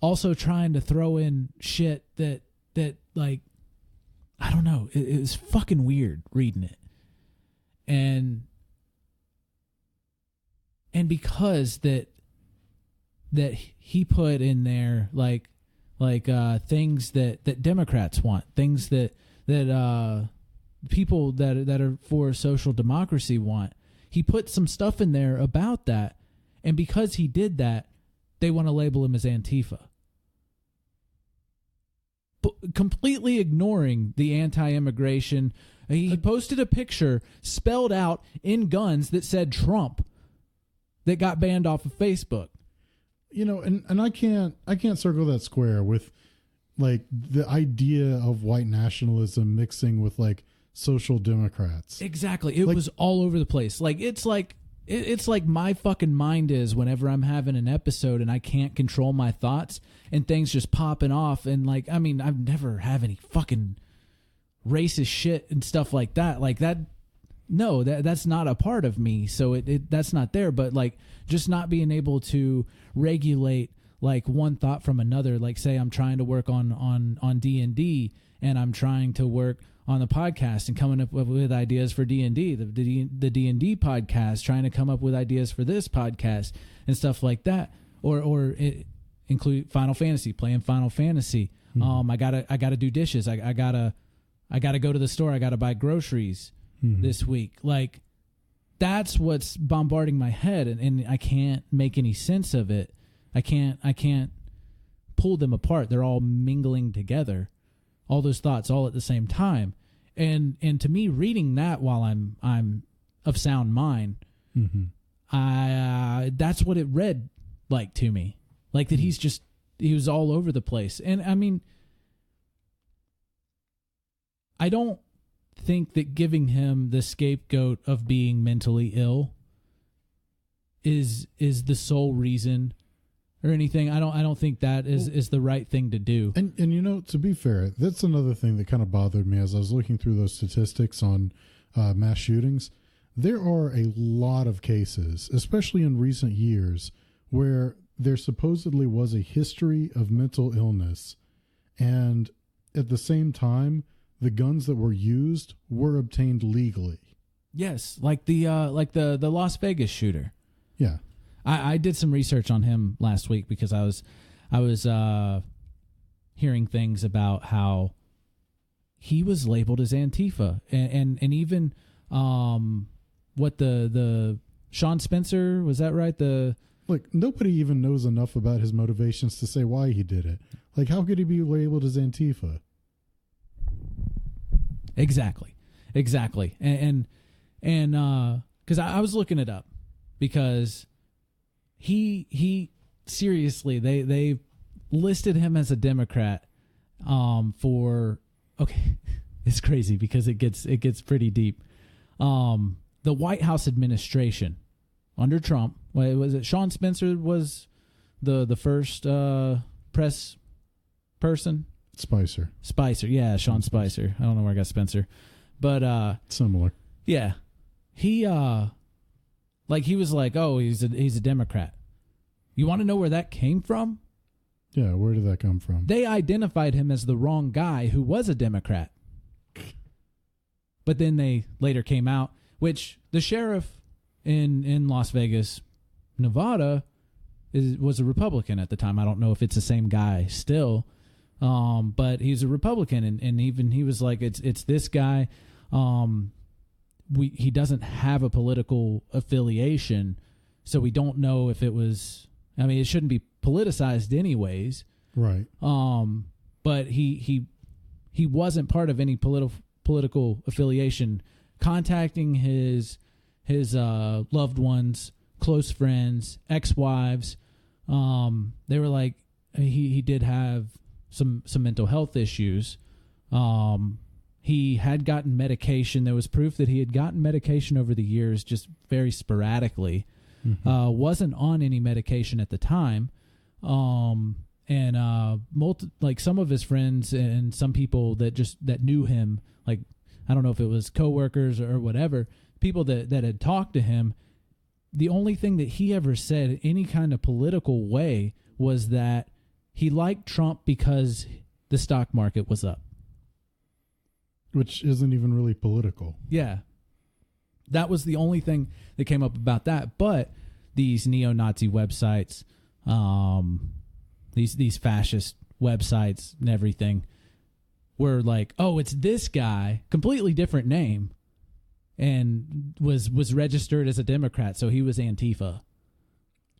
also trying to throw in shit that like, I don't know, it was fucking weird reading it. And because that he put in there like things that Democrats want, things that people that are for social democracy want. He put some stuff in there about that, and because he did that, they want to label him as Antifa. But completely ignoring the anti-immigration. He posted a picture spelled out in guns that said Trump that got banned off of Facebook. You know, and I can't circle that square with like the idea of white nationalism mixing with like social democrats. Exactly. It was all over the place. Like it's like my fucking mind is whenever I'm having an episode and I can't control my thoughts and things just popping off. And like, I mean, I've never have any fucking racist shit and stuff like that. Like that. No, that's not a part of me. So that's not there. But like just not being able to regulate like one thought from another. Like say I'm trying to work on D&D and I'm trying to work on the podcast and coming up with ideas for D&D, the D&D podcast, trying to come up with ideas for this podcast and stuff like that, or include Final Fantasy, playing Final Fantasy. I gotta do dishes. I gotta go to the store. I gotta buy groceries this week. Like that's what's bombarding my head, and I can't make any sense of it. I can't pull them apart. They're all mingling together. All those thoughts all at the same time. And to me, reading that while I'm of sound mind, that's what it read like to me. Like that he was all over the place. And I mean, I don't think that giving him the scapegoat of being mentally ill is the sole reason or anything. I don't think that is the right thing to do. And you know, to be fair, that's another thing that kind of bothered me as I was looking through those statistics on mass shootings. There are a lot of cases, especially in recent years, where there supposedly was a history of mental illness, and at the same time, the guns that were used were obtained legally. Yes, like the Las Vegas shooter. Yeah. I did some research on him last week because I was hearing things about how he was labeled as Antifa, and even what the Sean Spencer, was that right? Look, nobody even knows enough about his motivations to say why he did it. Like, how could he be labeled as Antifa? Exactly, and because I was looking it up because. He seriously, they listed him as a Democrat for, okay, it's crazy because it gets pretty deep. The White House administration under Trump, was it Sean Spencer was the first press person? Spicer, yeah, Sean Spicer. I don't know where I got Spencer, but similar. Yeah, he like he was like, oh, he's a Democrat. You want to know where that came from? Yeah, where did that come from? They identified him as the wrong guy who was a Democrat. But then they later came out, which the sheriff in Las Vegas, Nevada, was a Republican at the time. I don't know if it's the same guy still. But he's a Republican, and even he was like, it's this guy. He doesn't have a political affiliation, so we don't know if it was. I mean, it shouldn't be politicized anyways. Right. But he wasn't part of any political affiliation. Contacting his loved ones, close friends, ex-wives, they were like, he did have some mental health issues. He had gotten medication. There was proof that he had gotten medication over the years, just very sporadically. Mm-hmm. Wasn't on any medication at the time. Like some of his friends and some people that knew him, like, I don't know if it was coworkers or whatever, people that had talked to him, the only thing that he ever said in any kind of political way was that he liked Trump because the stock market was up. Which isn't even really political. Yeah. That was the only thing that came up about that. But these neo-Nazi websites, these fascist websites and everything were like, oh, it's this guy, completely different name, and was registered as a Democrat, so he was Antifa.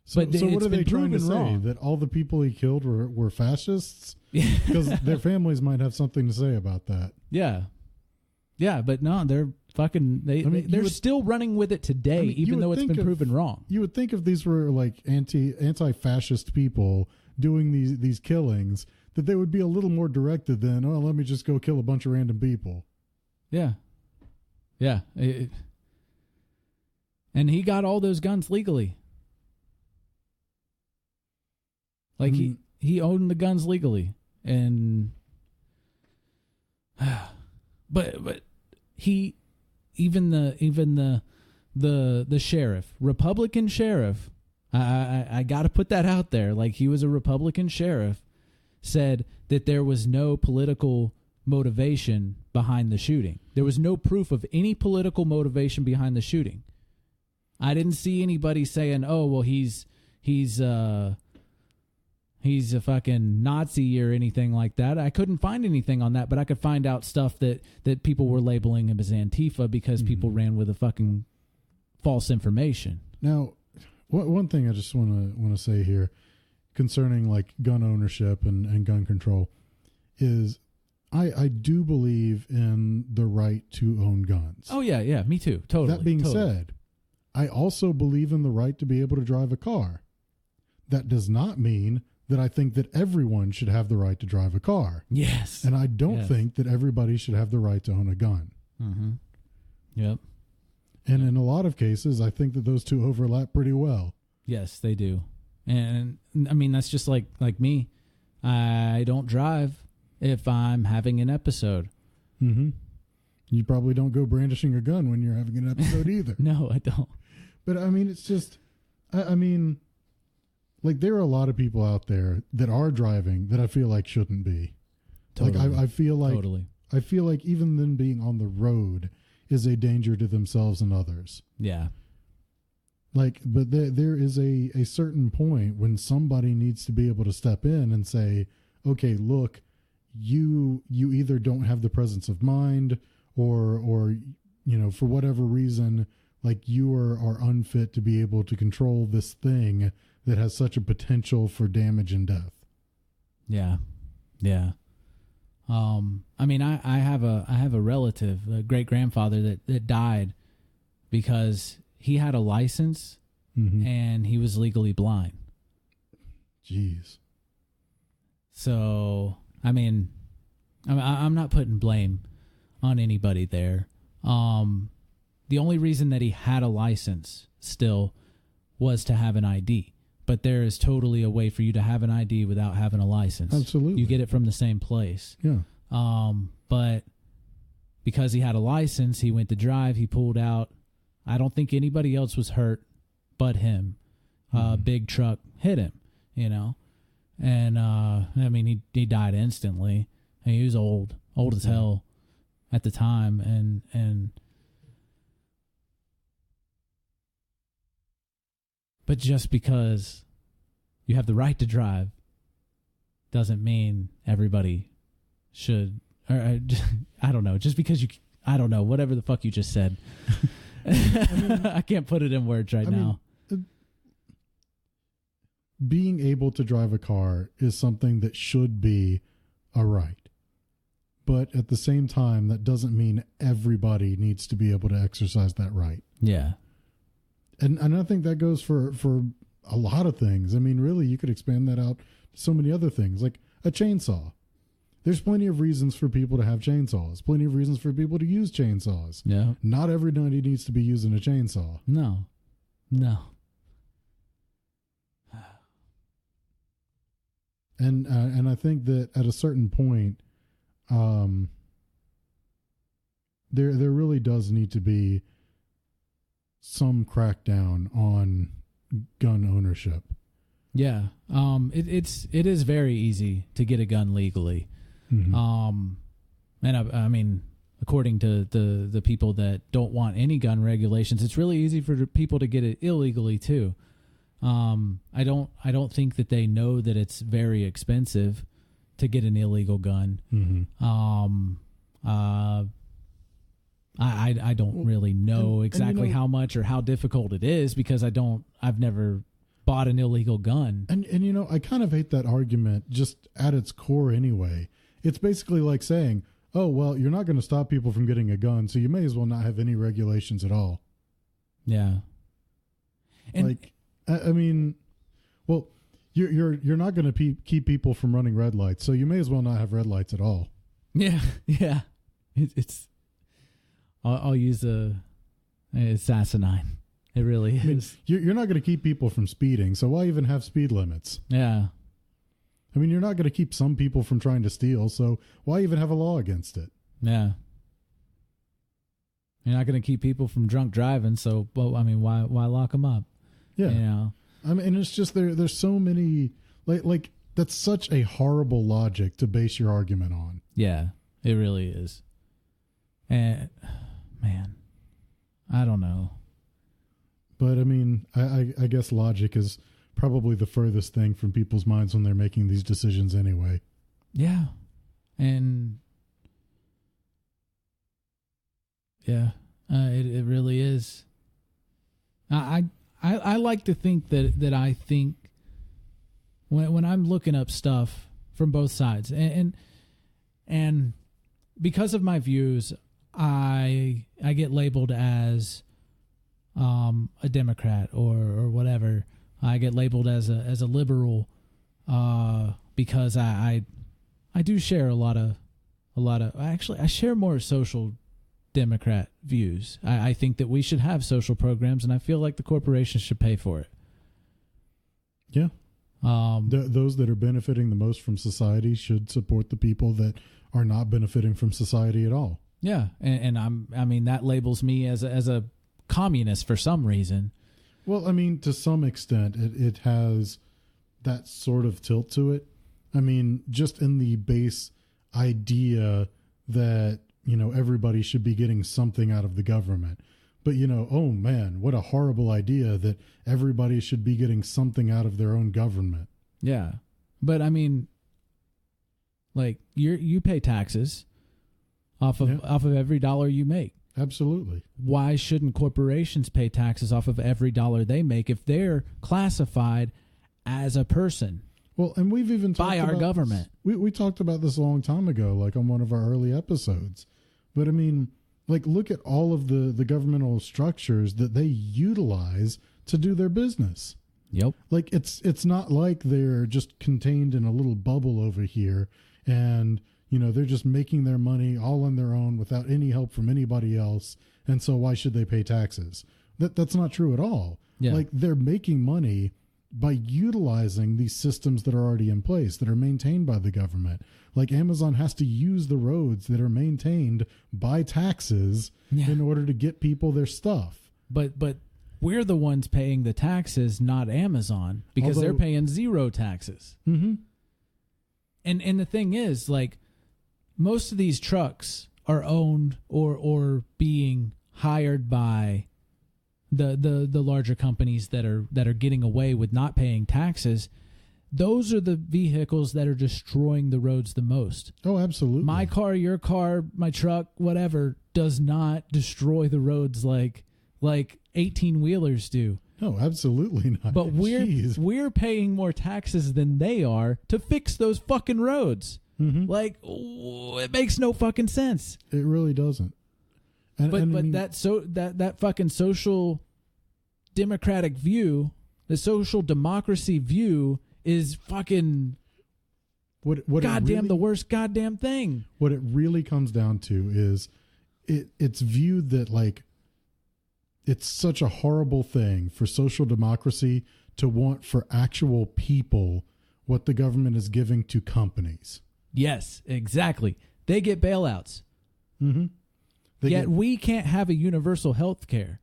So what are they trying to say? That all the people he killed were fascists? Because their families might have something to say about that. Yeah. Yeah, but no, they're fucking... They're still running with it today, even though it's been proven wrong. You would think if these were like anti-fascist people doing these killings, that they would be a little more directed than, oh, let me just go kill a bunch of random people. Yeah. Yeah. And he got all those guns legally. Like, he owned the guns legally. And... But he... Even the sheriff, Republican sheriff, I got to put that out there. Like, he was a Republican sheriff, said that there was no political motivation behind the shooting. There was no proof of any political motivation behind the shooting. I didn't see anybody saying, "Oh, well, he's a fucking Nazi" or anything like that. I couldn't find anything on that, but I could find out stuff that people were labeling him as Antifa because people ran with a fucking false information. Now, one thing I just want to say here concerning like gun ownership and gun control is I do believe in the right to own guns. Oh yeah, me too. Totally. That being said, I also believe in the right to be able to drive a car. That does not mean that I think that everyone should have the right to drive a car. Yes. And I don't think that everybody should have the right to own a gun. Mm-hmm. Yep. And in a lot of cases, I think that those two overlap pretty well. Yes, they do. And I mean, that's just like me. I don't drive if I'm having an episode. Mm-hmm. You probably don't go brandishing a gun when you're having an episode either. No, I don't. But I mean, it's just, I mean, like there are a lot of people out there that are driving that I feel like shouldn't be. Totally. Like I feel like, totally. I feel like even them being on the road is a danger to themselves and others. Yeah. Like, but there is a certain point when somebody needs to be able to step in and say, okay, look, you either don't have the presence of mind or you know, for whatever reason, like you are unfit to be able to control this thing that has such a potential for damage and death. Yeah. Yeah. I mean, I have a relative, a great grandfather that died because he had a license and he was legally blind. Jeez. So, I mean, I'm not putting blame on anybody there. The only reason that he had a license still was to have an ID. But there is totally a way for you to have an ID without having a license. Absolutely. You get it from the same place. Yeah. But because he had a license, he went to drive, he pulled out. I don't think anybody else was hurt but him. Big truck hit him, you know. And, I mean, he died instantly. And he was old as hell at the time. And but just because you have the right to drive doesn't mean everybody should. Or I don't know. Just because I don't know. Whatever the fuck you just said. I can't put it in words right now. Being able to drive a car is something that should be a right. But at the same time, that doesn't mean everybody needs to be able to exercise that right. Yeah. And I think that goes for a lot of things. I mean, really, you could expand that out to so many other things, like a chainsaw. There's plenty of reasons for people to have chainsaws, plenty of reasons for people to use chainsaws. Yeah. Not everybody needs to be using a chainsaw. No. And I think that at a certain point, there really does need to be some crackdown on gun ownership. Yeah. It is very easy to get a gun legally. Mm-hmm. And I mean, according to the people that don't want any gun regulations, it's really easy for people to get it illegally too. I don't think that they know that it's very expensive to get an illegal gun. Mm-hmm. I don't really know exactly you know, how much or how difficult it is because I've never bought an illegal gun. And you know, I kind of hate that argument just at its core anyway. It's basically like saying, oh, well, you're not going to stop people from getting a gun, so you may as well not have any regulations at all. Yeah. And like, I mean, well, you're not going to keep people from running red lights, so you may as well not have red lights at all. Yeah. It's I'll use it's asinine. It really is. I mean, you're not going to keep people from speeding, so why even have speed limits? Yeah. I mean, you're not going to keep some people from trying to steal, so why even have a law against it? Yeah. You're not going to keep people from drunk driving, so, well, I mean, why lock them up? Yeah. You know? I mean, it's just there's so many, like that's such a horrible logic to base your argument on. Yeah, it really is. And, man, I don't know. But, I mean, I guess logic is probably the furthest thing from people's minds when they're making these decisions anyway. Yeah. And yeah, it really is. I like to think that I think when I'm looking up stuff from both sides and because of my views, I get labeled as a Democrat or whatever. I get labeled as a liberal because I do share a lot of actually I share more social Democrat views. I think that we should have social programs, and I feel like the corporations should pay for it. Yeah. Those that are benefiting the most from society should support the people that are not benefiting from society at all. Yeah, and I mean that labels me as a communist for some reason. Well, I mean, to some extent, it has that sort of tilt to it. I mean, just in the base idea that, you know, everybody should be getting something out of the government. But, you know, oh man, what a horrible idea that everybody should be getting something out of their own government. Yeah. But I mean, like you pay taxes off of every dollar you make. Absolutely. Why shouldn't corporations pay taxes off of every dollar they make if they're classified as a person? Well, and we've even talked by our about government. We talked about this a long time ago, like on one of our early episodes. But I mean, like, look at all of the governmental structures that they utilize to do their business. Yep. Like, it's not like they're just contained in a little bubble over here and, you know, they're just making their money all on their own without any help from anybody else. And so why should they pay taxes? That's not true at all. Yeah. Like, they're making money by utilizing these systems that are already in place, that are maintained by the government. Like, Amazon has to use the roads that are maintained by taxes in order to get people their stuff. But we're the ones paying the taxes, not Amazon, because they're paying zero taxes. Mm-hmm. And the thing is, like, most of these trucks are owned or being hired by the larger companies that are getting away with not paying taxes. those are the vehicles that are destroying the roads the most. Oh, absolutely. My car, your car, my truck, whatever, does not destroy the roads like 18-wheelers do. No, absolutely not. But Jeez. we're paying more taxes than they are to fix those fucking roads. Mhm. Like, it makes no fucking sense. It really doesn't. And, But and I mean, that fucking social democratic view, the social democracy view, is fucking what goddamn really, the worst goddamn thing. what it really comes down to is it's viewed that like it's such a horrible thing for social democracy to want for actual people what the government is giving to companies. Yes, exactly. They get bailouts. Mm-hmm. Yet we can't have a universal health care.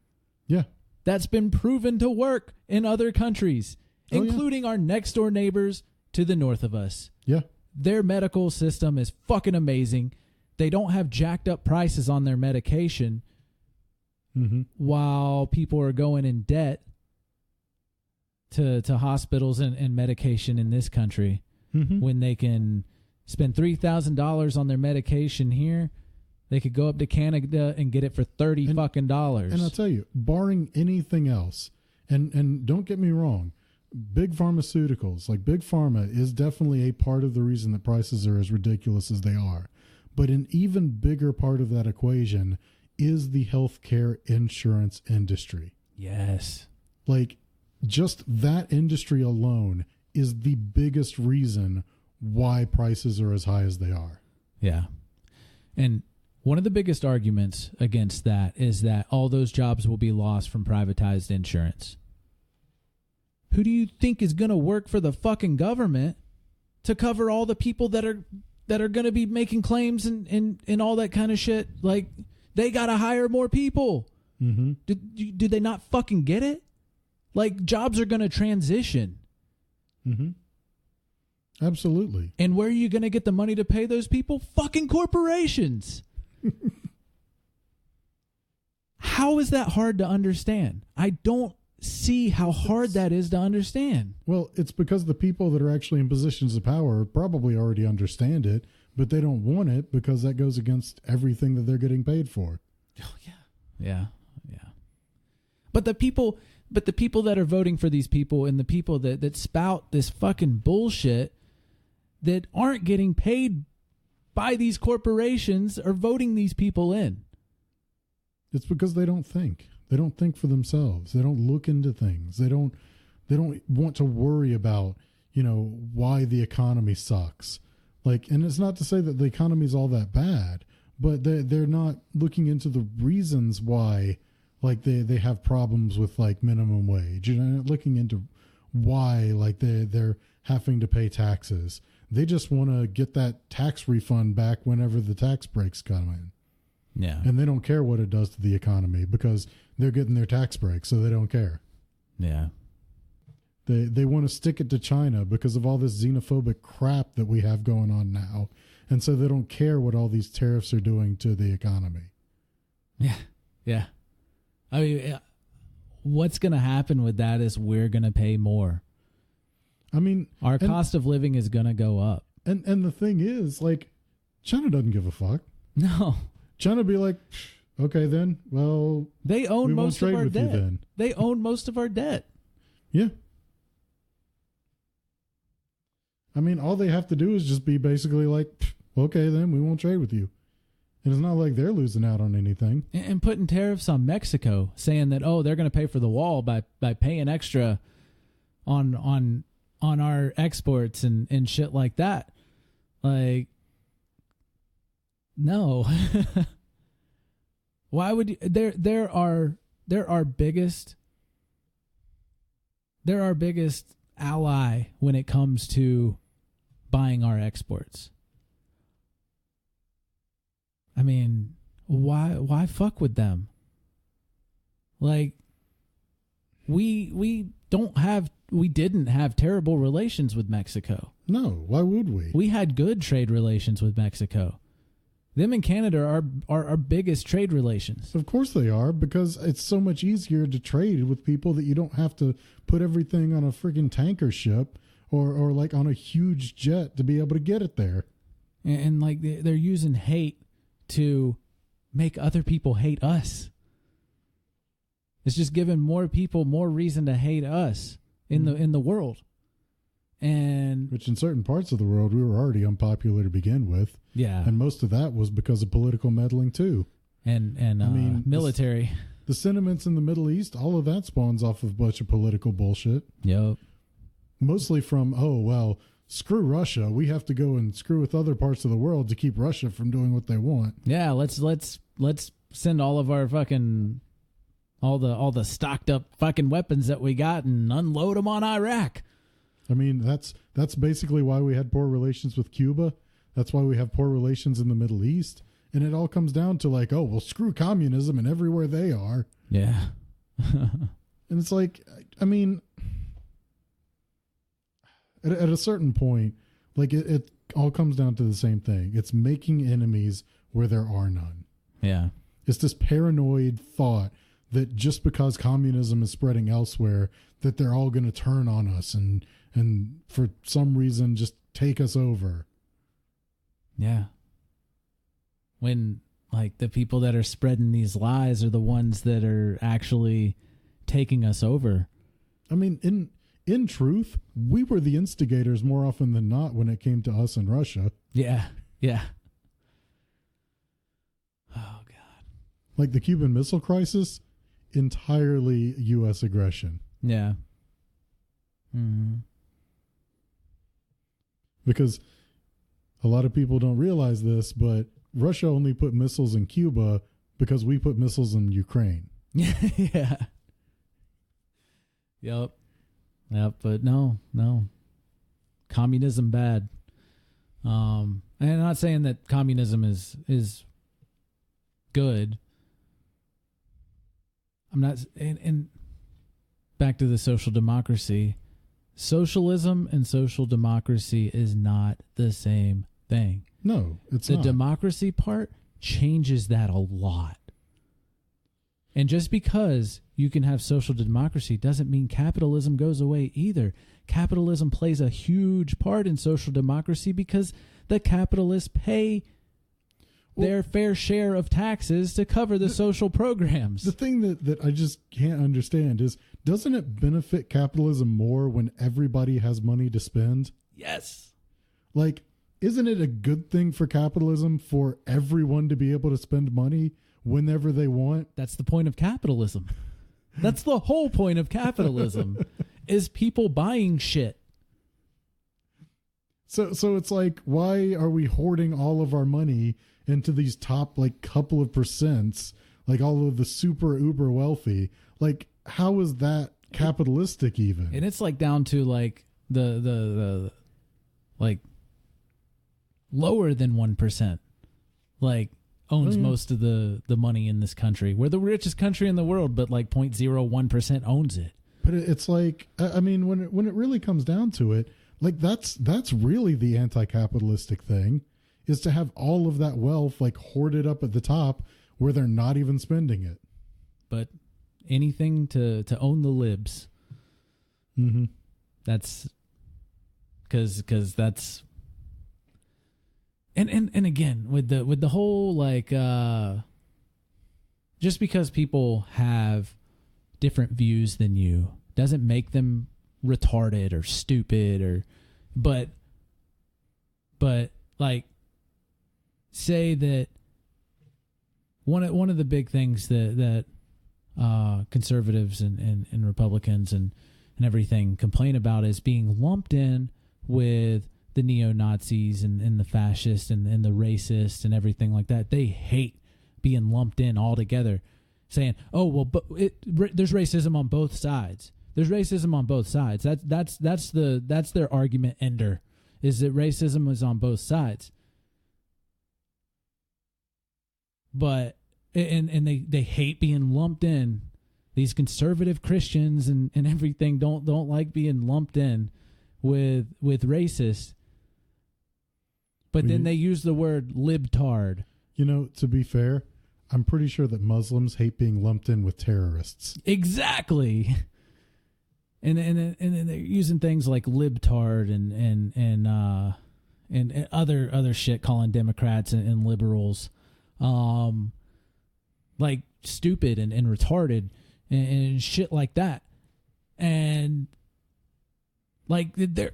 Yeah. That's been proven to work in other countries, Oh, yeah. including our next door neighbors to the north of us. Yeah. Their medical system is fucking amazing. They don't have jacked up prices on their medication Mm-hmm. while people are going in debt to hospitals and medication in this country, Mm-hmm. when they can spend $3,000 on their medication here. They could go up to Canada and get it for $30 fucking dollars. And I'll tell you, barring anything else, and don't get me wrong, big pharmaceuticals, like big pharma, is definitely a part of the reason that prices are as ridiculous as they are. But an even bigger part of that equation is the healthcare insurance industry. Yes. Like, just that industry alone is the biggest reason why prices are as high as they are. Yeah. And one of the biggest arguments against that is that all those jobs will be lost from privatized insurance. Who do you think is going to work for the fucking government to cover all the people that are going to be making claims and all that kind of shit? Like, they got to hire more people. Mm-hmm. Did they not fucking get it? Like, jobs are going to transition. Mm-hmm. Absolutely. And where are you going to get the money to pay those people? Fucking corporations. How is that hard to understand? I don't see how hard that is to understand. Well, it's because the people that are actually in positions of power probably already understand it, but they don't want it because that goes against everything that they're getting paid for. Oh yeah. Yeah. Yeah. But the people that are voting for these people and the people that spout this fucking bullshit that aren't getting paid by these corporations are voting these people in. It's because they don't think. They don't think for themselves. They don't look into things. They don't want to worry about, why the economy sucks. Like, and it's not to say that the economy is all that bad, but they're not looking into the reasons why, like, they have problems with, like, minimum wage. You're not looking into why, like, they're having to pay taxes. They just want to get that tax refund back whenever the tax breaks come in. Yeah. And they don't care what it does to the economy because they're getting their tax break, so they don't care. Yeah. They want to stick it to China because of all this xenophobic crap that we have going on now. And so they don't care what all these tariffs are doing to the economy. Yeah. Yeah. I mean, what's going to happen with that is we're going to pay more. I mean, Our cost of living is going to go up. And the thing is, like, China doesn't give a fuck. No. China be like, okay, then, well, they own we won't most of trade our with you debt. then. They own most of our debt. Yeah. I mean, all they have to do is just be basically like, okay, then we won't trade with you. And it's not like they're losing out on anything. And putting tariffs on Mexico, saying that, they're going to pay for the wall by paying extra on our exports and shit like that. Like, no. Why would you, they're our biggest ally when it comes to buying our exports. I mean, why fuck with them? Like, we didn't have terrible relations with Mexico. No, why would we? We had good trade relations with Mexico. Them and Canada are our biggest trade relations. Of course they are, because it's so much easier to trade with people that you don't have to put everything on a freaking tanker ship or like on a huge jet to be able to get it there. And like they're using hate to make other people hate us. It's just giving more people more reason to hate us in the world. And which in certain parts of the world we were already unpopular to begin with. Yeah. And most of that was because of political meddling too. And I mean, military. The sentiments in the Middle East, all of that spawns off of a bunch of political bullshit. Yep. Mostly from, oh, well, screw Russia. We have to go and screw with other parts of the world to keep Russia from doing what they want. Yeah, let's send all of our fucking all the stocked up fucking weapons that we got and unload them on Iraq. I mean, that's basically why we had poor relations with Cuba. That's why we have poor relations in the Middle East. And it all comes down to like, oh, well, screw communism and everywhere they are. Yeah. And it's like, I mean, at a certain point, like it all comes down to the same thing. It's making enemies where there are none. Yeah. It's this paranoid thought that just because communism is spreading elsewhere, that they're all going to turn on us and for some reason just take us over. Yeah. When like the people that are spreading these lies are the ones that are actually taking us over. I mean, in truth, we were the instigators more often than not when it came to us in Russia. Yeah. Yeah. Oh, God. Like the Cuban Missile Crisis, entirely U.S. aggression. Yeah. Mm-hmm. Because a lot of people don't realize this, but Russia only put missiles in Cuba because we put missiles in Ukraine. Yeah. Yep. But no. Communism bad. And I'm not saying that communism is good. I'm not, and back to the social democracy. Socialism and social democracy is not the same thing. No, it's not. The democracy part changes that a lot. And just because you can have social democracy doesn't mean capitalism goes away either. Capitalism plays a huge part in social democracy because the capitalists pay their fair share of taxes to cover the social programs. The thing that I just can't understand is, doesn't it benefit capitalism more when everybody has money to spend? Yes. Like, isn't it a good thing for capitalism for everyone to be able to spend money whenever they want? That's the point of capitalism. That's the whole point of capitalism is people buying shit. So it's like, why are we hoarding all of our money into these top like couple of percents, like all of the super uber wealthy? Like, how is that capitalistic even? And it's like down to like the like lower than 1%, like owns most of the money in this country. We're the richest country in the world, but like 0.01% owns it. But it's like, I mean, when it really comes down to it, like that's really the anti-capitalistic thing, is to have all of that wealth like hoarded up at the top where they're not even spending it. But anything to own the libs. Mm-hmm. That's because that's and again with the whole like just because people have different views than you doesn't make them retarded or stupid or but like say that one of the big things that conservatives and Republicans and everything complain about is being lumped in with the neo-Nazis and the fascists and the racists and everything like that. They hate being lumped in all together, saying, "Oh well, but there's racism on both sides. There's racism on both sides." That's their argument ender, is that racism is on both sides. But and they hate being lumped in. These conservative Christians and everything don't like being lumped in with racists. But then they use the word libtard. You know, to be fair, I'm pretty sure that Muslims hate being lumped in with terrorists. Exactly. and they're using things like libtard and other shit, calling Democrats and liberals like stupid and retarded and shit like that. And like it's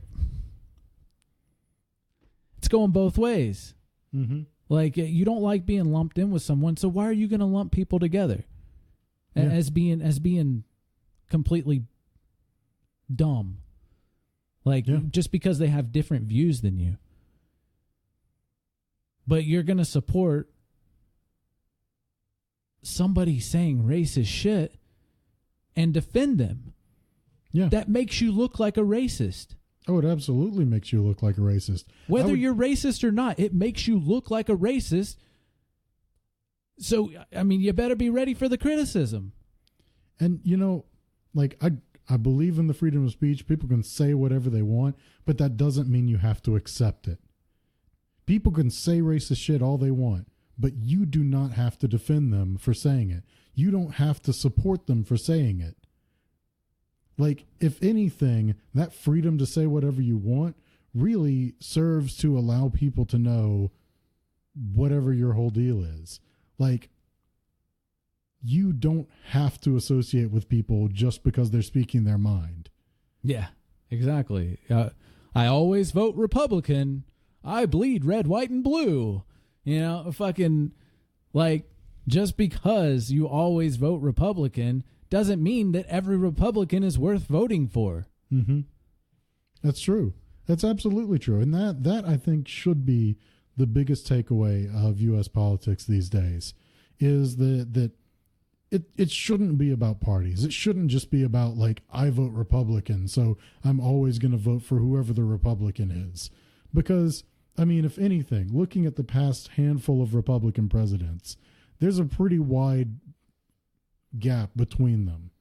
going both ways. Mm-hmm. Like, you don't like being lumped in with someone, so why are you going to lump people together as being completely dumb? Like, just because they have different views than you. But you're going to support somebody saying racist shit and defend them. Yeah. That makes you look like a racist. Oh, it absolutely makes you look like a racist. Whether you're racist or not, it makes you look like a racist. So, I mean, you better be ready for the criticism. And, you know, like, I believe in the freedom of speech. People can say whatever they want, but that doesn't mean you have to accept it. People can say racist shit all they want, but you do not have to defend them for saying it. You don't have to support them for saying it. Like, if anything, that freedom to say whatever you want really serves to allow people to know whatever your whole deal is. Like, you don't have to associate with people just because they're speaking their mind. Yeah, exactly. I always vote Republican. I bleed red, white, and blue. You know, fucking, like, just because you always vote Republican doesn't mean that every Republican is worth voting for. Mm-hmm. That's true. That's absolutely true. And that I think should be the biggest takeaway of U.S. politics these days, is that it shouldn't be about parties. It shouldn't just be about, like, I vote Republican, so I'm always going to vote for whoever the Republican is. Because, I mean, if anything, looking at the past handful of Republican presidents, there's a pretty wide gap between them.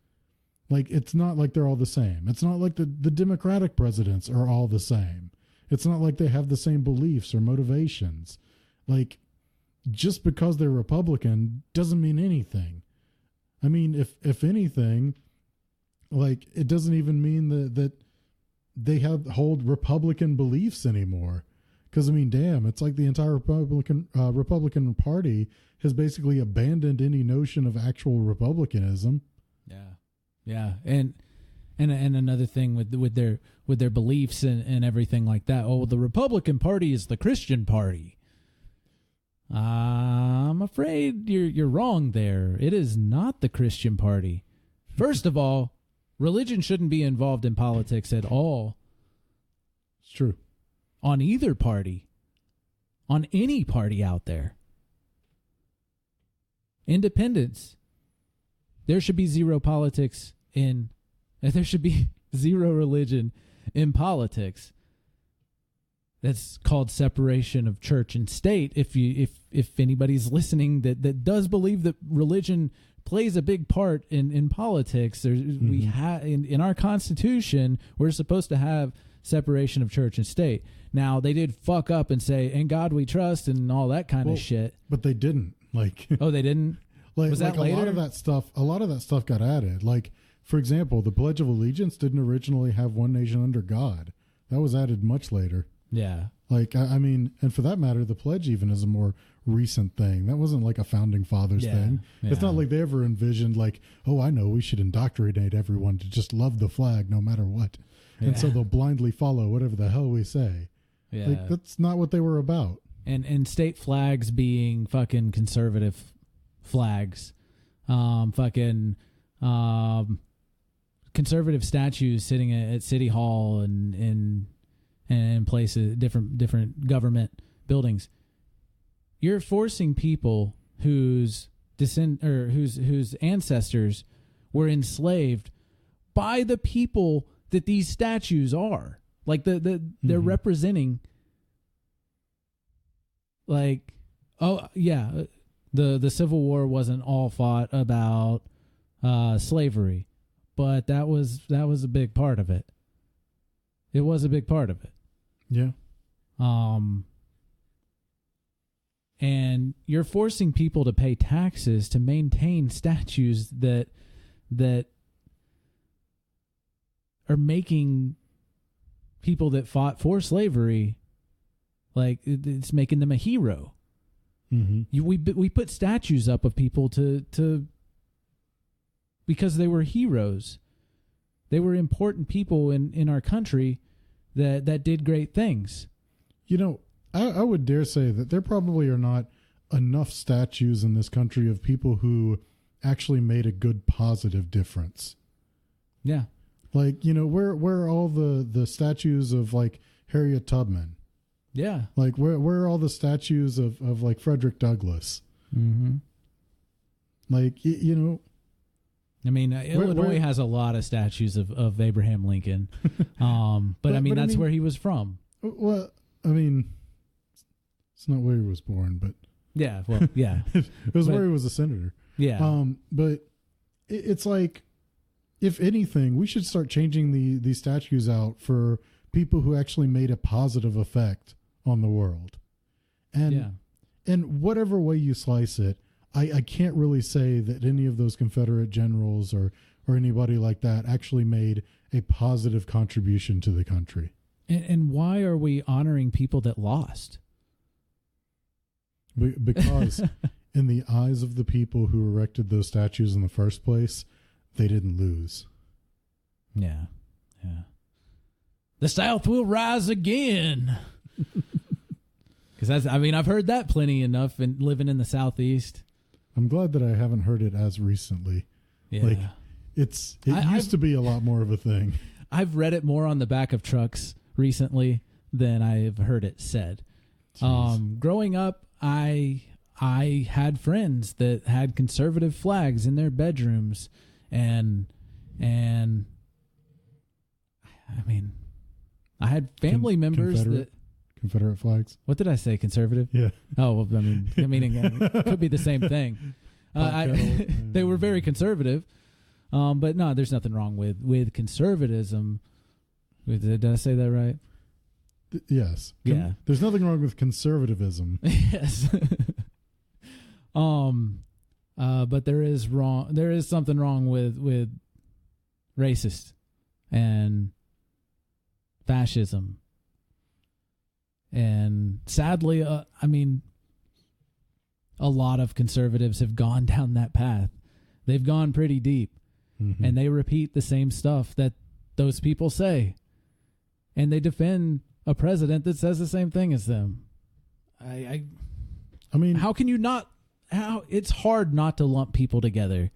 Like, it's not like they're all the same. It's not like the Democratic presidents are all the same. It's not like they have the same beliefs or motivations. Like, just because they're Republican doesn't mean anything. I mean, if anything, like, it doesn't even mean that they hold Republican beliefs anymore. Because, I mean, damn, it's like the entire Republican Party has basically abandoned any notion of actual republicanism. Yeah, and another thing with their beliefs and everything like that. Oh, the Republican Party is the Christian party. I'm afraid you're wrong there. It is not the Christian party. First of all, religion shouldn't be involved in politics at all. It's true. On either party, on any party out there. Independence. There should be zero politics there should be zero religion in politics. That's called separation of church and state. If anybody's listening that does believe that religion plays a big part in politics, we have in our Constitution, we're supposed to have separation of church and state. Now, they did fuck up and say, "In God we trust," and all that kind of shit. But they didn't. Like, oh, they didn't? Was that later? A lot of that stuff got added. Like, for example, the Pledge of Allegiance didn't originally have one nation under God. That was added much later. Yeah. Like, I mean, and for that matter, the pledge even is a more recent thing. That wasn't like a founding fathers thing. Yeah. It's not like they ever envisioned, like, oh, I know, we should indoctrinate everyone to just love the flag no matter what. Yeah. And so they'll blindly follow whatever the hell we say. Yeah. Like, that's not what they were about. And state flags being fucking conservative flags. Conservative statues sitting at City Hall and places, different government buildings. You're forcing people whose ancestors were enslaved by the people that these statues are. Like they're representing. Like, oh yeah, the Civil War wasn't all fought about slavery, but that was a big part of it. It was a big part of it. Yeah. And you're forcing people to pay taxes to maintain statues that are making people that fought for slavery, like it's making them a hero. Mm-hmm. We put statues up of people to because they were heroes. They were important people in our country that did great things. You know, I would dare say that there probably are not enough statues in this country of people who actually made a good positive difference. Yeah. Like, you know, where are all the statues of like Harriet Tubman? Yeah. Like where are all the statues of like Frederick Douglass? Mm-hmm. Like, you know, I mean, Illinois has a lot of statues of Abraham Lincoln. But I mean, that's where he was from. Well, I mean, it's not where he was born, but yeah, well, yeah, it was where he was a senator. Yeah. But it's like, if anything, we should start changing these statues out for people who actually made a positive effect on the world. And in whatever way you slice it, I can't really say that any of those Confederate generals or anybody like that actually made a positive contribution to the country. And why are we honoring people that lost? Because in the eyes of the people who erected those statues in the first place, they didn't lose. Yeah. Yeah. The South will rise again. Because I've heard that plenty enough and living in the Southeast. I'm glad that I haven't heard it as recently. Yeah. Like it used to be a lot more of a thing. I've read it more on the back of trucks recently than I've heard it said. Growing up, I had friends that had conservative flags in their bedrooms, and I mean, I had family members that Confederate flags. What did I say? Conservative? Yeah. Oh, well, I mean, it could be the same thing. They were very conservative, but no, there's nothing wrong with conservatism. Did I say that right? Yes. Yeah. There's nothing wrong with conservatism. Yes. But there is something wrong with racist and fascism. And sadly, I mean, a lot of conservatives have gone down that path. They've gone pretty deep, and they repeat the same stuff that those people say, and they defend a president that says the same thing as them. I mean, how can you not? How it's hard not to lump people together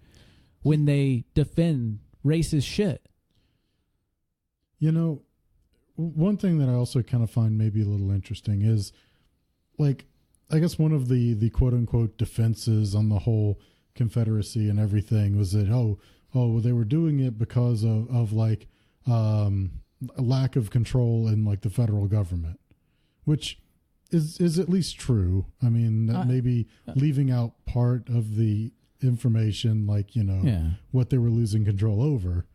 when they defend racist shit. You know, one thing that I also kind of find maybe a little interesting is, like, I guess one of the quote unquote defenses on the whole Confederacy and everything was that they were doing it because of like a lack of control in like the federal government, which is at least true. I mean, that maybe leaving out part of the information, like, you know, what they were losing control over.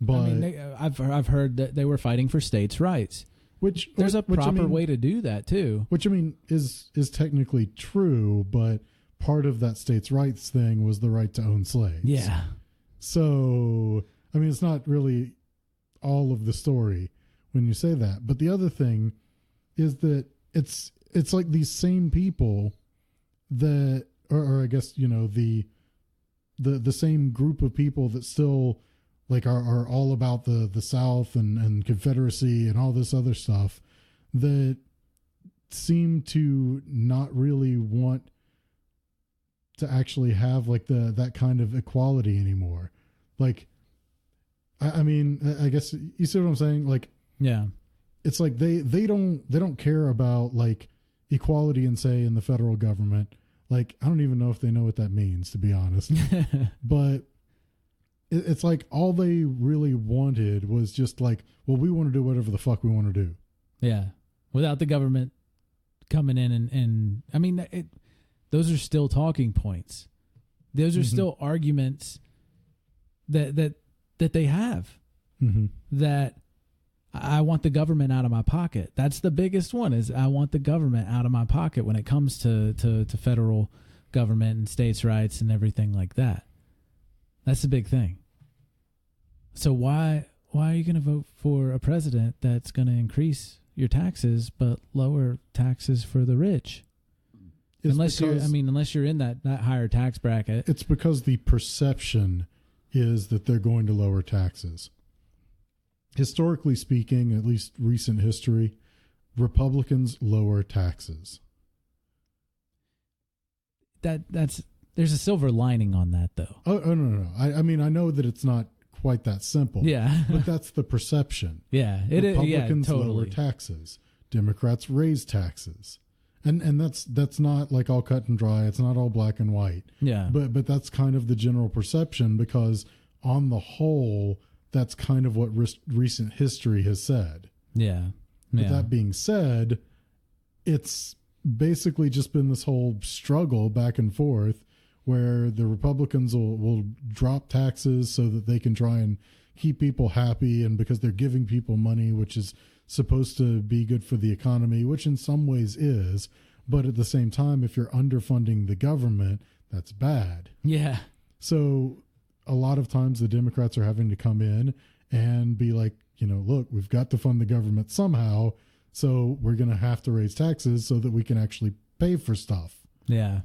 But I mean, I've heard that they were fighting for states' rights. Which there's a proper way to do that too. Which I mean is technically true, but part of that states' rights thing was the right to own slaves. Yeah. So I mean, it's not really all of the story when you say that. But the other thing is that it's like these same people that, or I guess, you know, the same group of people that still like are all about the South and Confederacy and all this other stuff, that seem to not really want to actually have like that kind of equality anymore. Like, I mean, I guess you see what I'm saying? Like, yeah, it's like they don't care about like equality and say in the federal government. Like, I don't even know if they know what that means, to be honest. But it's like all they really wanted was just like, well, we want to do whatever the fuck we want to do. Yeah. Without the government coming in and I mean, those are still talking points. Those are still arguments that they have. That I want the government out of my pocket. That's the biggest one, is I want the government out of my pocket when it comes to federal government and states' rights and everything like that. That's the big thing. So why why are you going to vote for a president that's going to increase your taxes but lower taxes for the rich? Unless you're in that higher tax bracket. It's because the perception is that they're going to lower taxes. Historically speaking, at least recent history, Republicans lower taxes. There's a silver lining on that, though. Oh no. I mean, I know that it's not quite that simple. Yeah. But that's the perception. Yeah. Republicans totally. lower taxes. Democrats raise taxes. And that's not like all cut and dry. It's not all black and white. Yeah. But that's kind of the general perception, because on the whole, that's kind of what recent history has said. Yeah. But that being said, it's basically just been this whole struggle back and forth where the Republicans will drop taxes so that they can try and keep people happy, and because they're giving people money, which is supposed to be good for the economy, which in some ways is, but at the same time, if you're underfunding the government, that's bad. Yeah. So a lot of times the Democrats are having to come in and be like, look, we've got to fund the government somehow, so we're going to have to raise taxes so that we can actually pay for stuff. Yeah.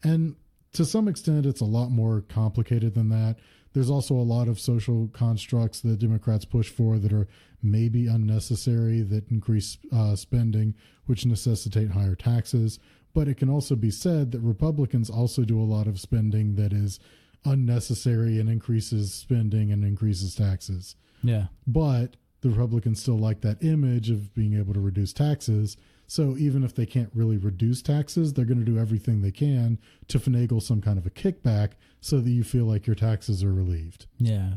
And to some extent, it's a lot more complicated than that. There's also a lot of social constructs that Democrats push for that are maybe unnecessary, that increase spending, which necessitate higher taxes. But it can also be said that Republicans also do a lot of spending that is unnecessary and increases spending and increases taxes. Yeah. But the Republicans still like that image of being able to reduce taxes. So even if they can't really reduce taxes, they're going to do everything they can to finagle some kind of a kickback so that you feel like your taxes are relieved. Yeah.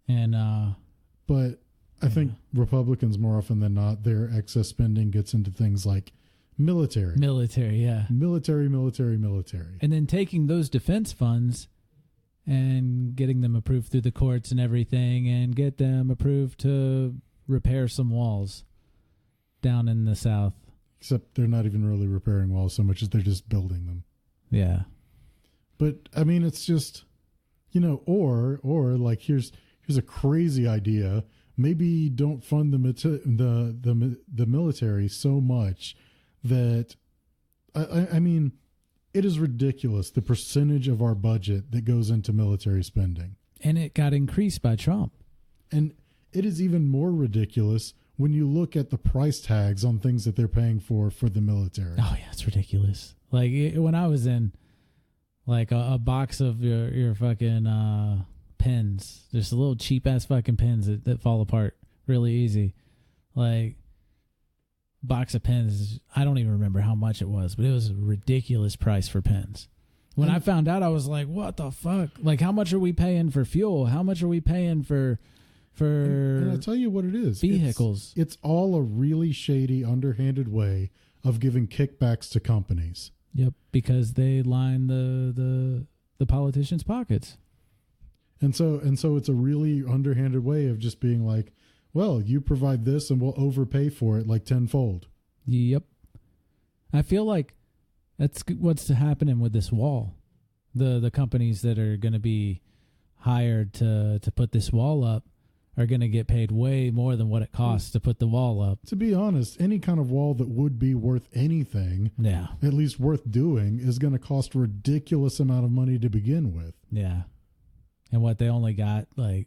And but I think Republicans, more often than not, their excess spending gets into things like military. Yeah. Military. And then taking those defense funds and getting them approved through the courts and everything, and get them approved to repair some walls down in the South. Except they're not even really repairing walls so much as they're just building them. Yeah. But I mean, it's just, or like here's a crazy idea. Maybe don't fund the military so much that I mean, it is ridiculous the percentage of our budget that goes into military spending. And it got increased by Trump. And it is even more ridiculous when you look at the price tags on things that they're paying for the military. Oh yeah, it's ridiculous. Like when I was in like a box of your fucking pens, just little cheap ass fucking pens that fall apart really easy. Like box of pens, I don't even remember how much it was, but it was a ridiculous price for pens. When I found out, I was like, what the fuck? Like, how much are we paying for fuel? How much are we paying for and I'll tell you what it is. Vehicles. It's all a really shady, underhanded way of giving kickbacks to companies. Yep, because they line the politicians' pockets. And so it's a really underhanded way of just being like, well, you provide this and we'll overpay for it like tenfold. Yep. I feel like that's what's happening with this wall. The companies that are going to be hired to put this wall up are going to get paid way more than what it costs to put the wall up. To be honest, any kind of wall that would be worth anything, at least worth doing, is going to cost a ridiculous amount of money to begin with. Yeah. And what they only got like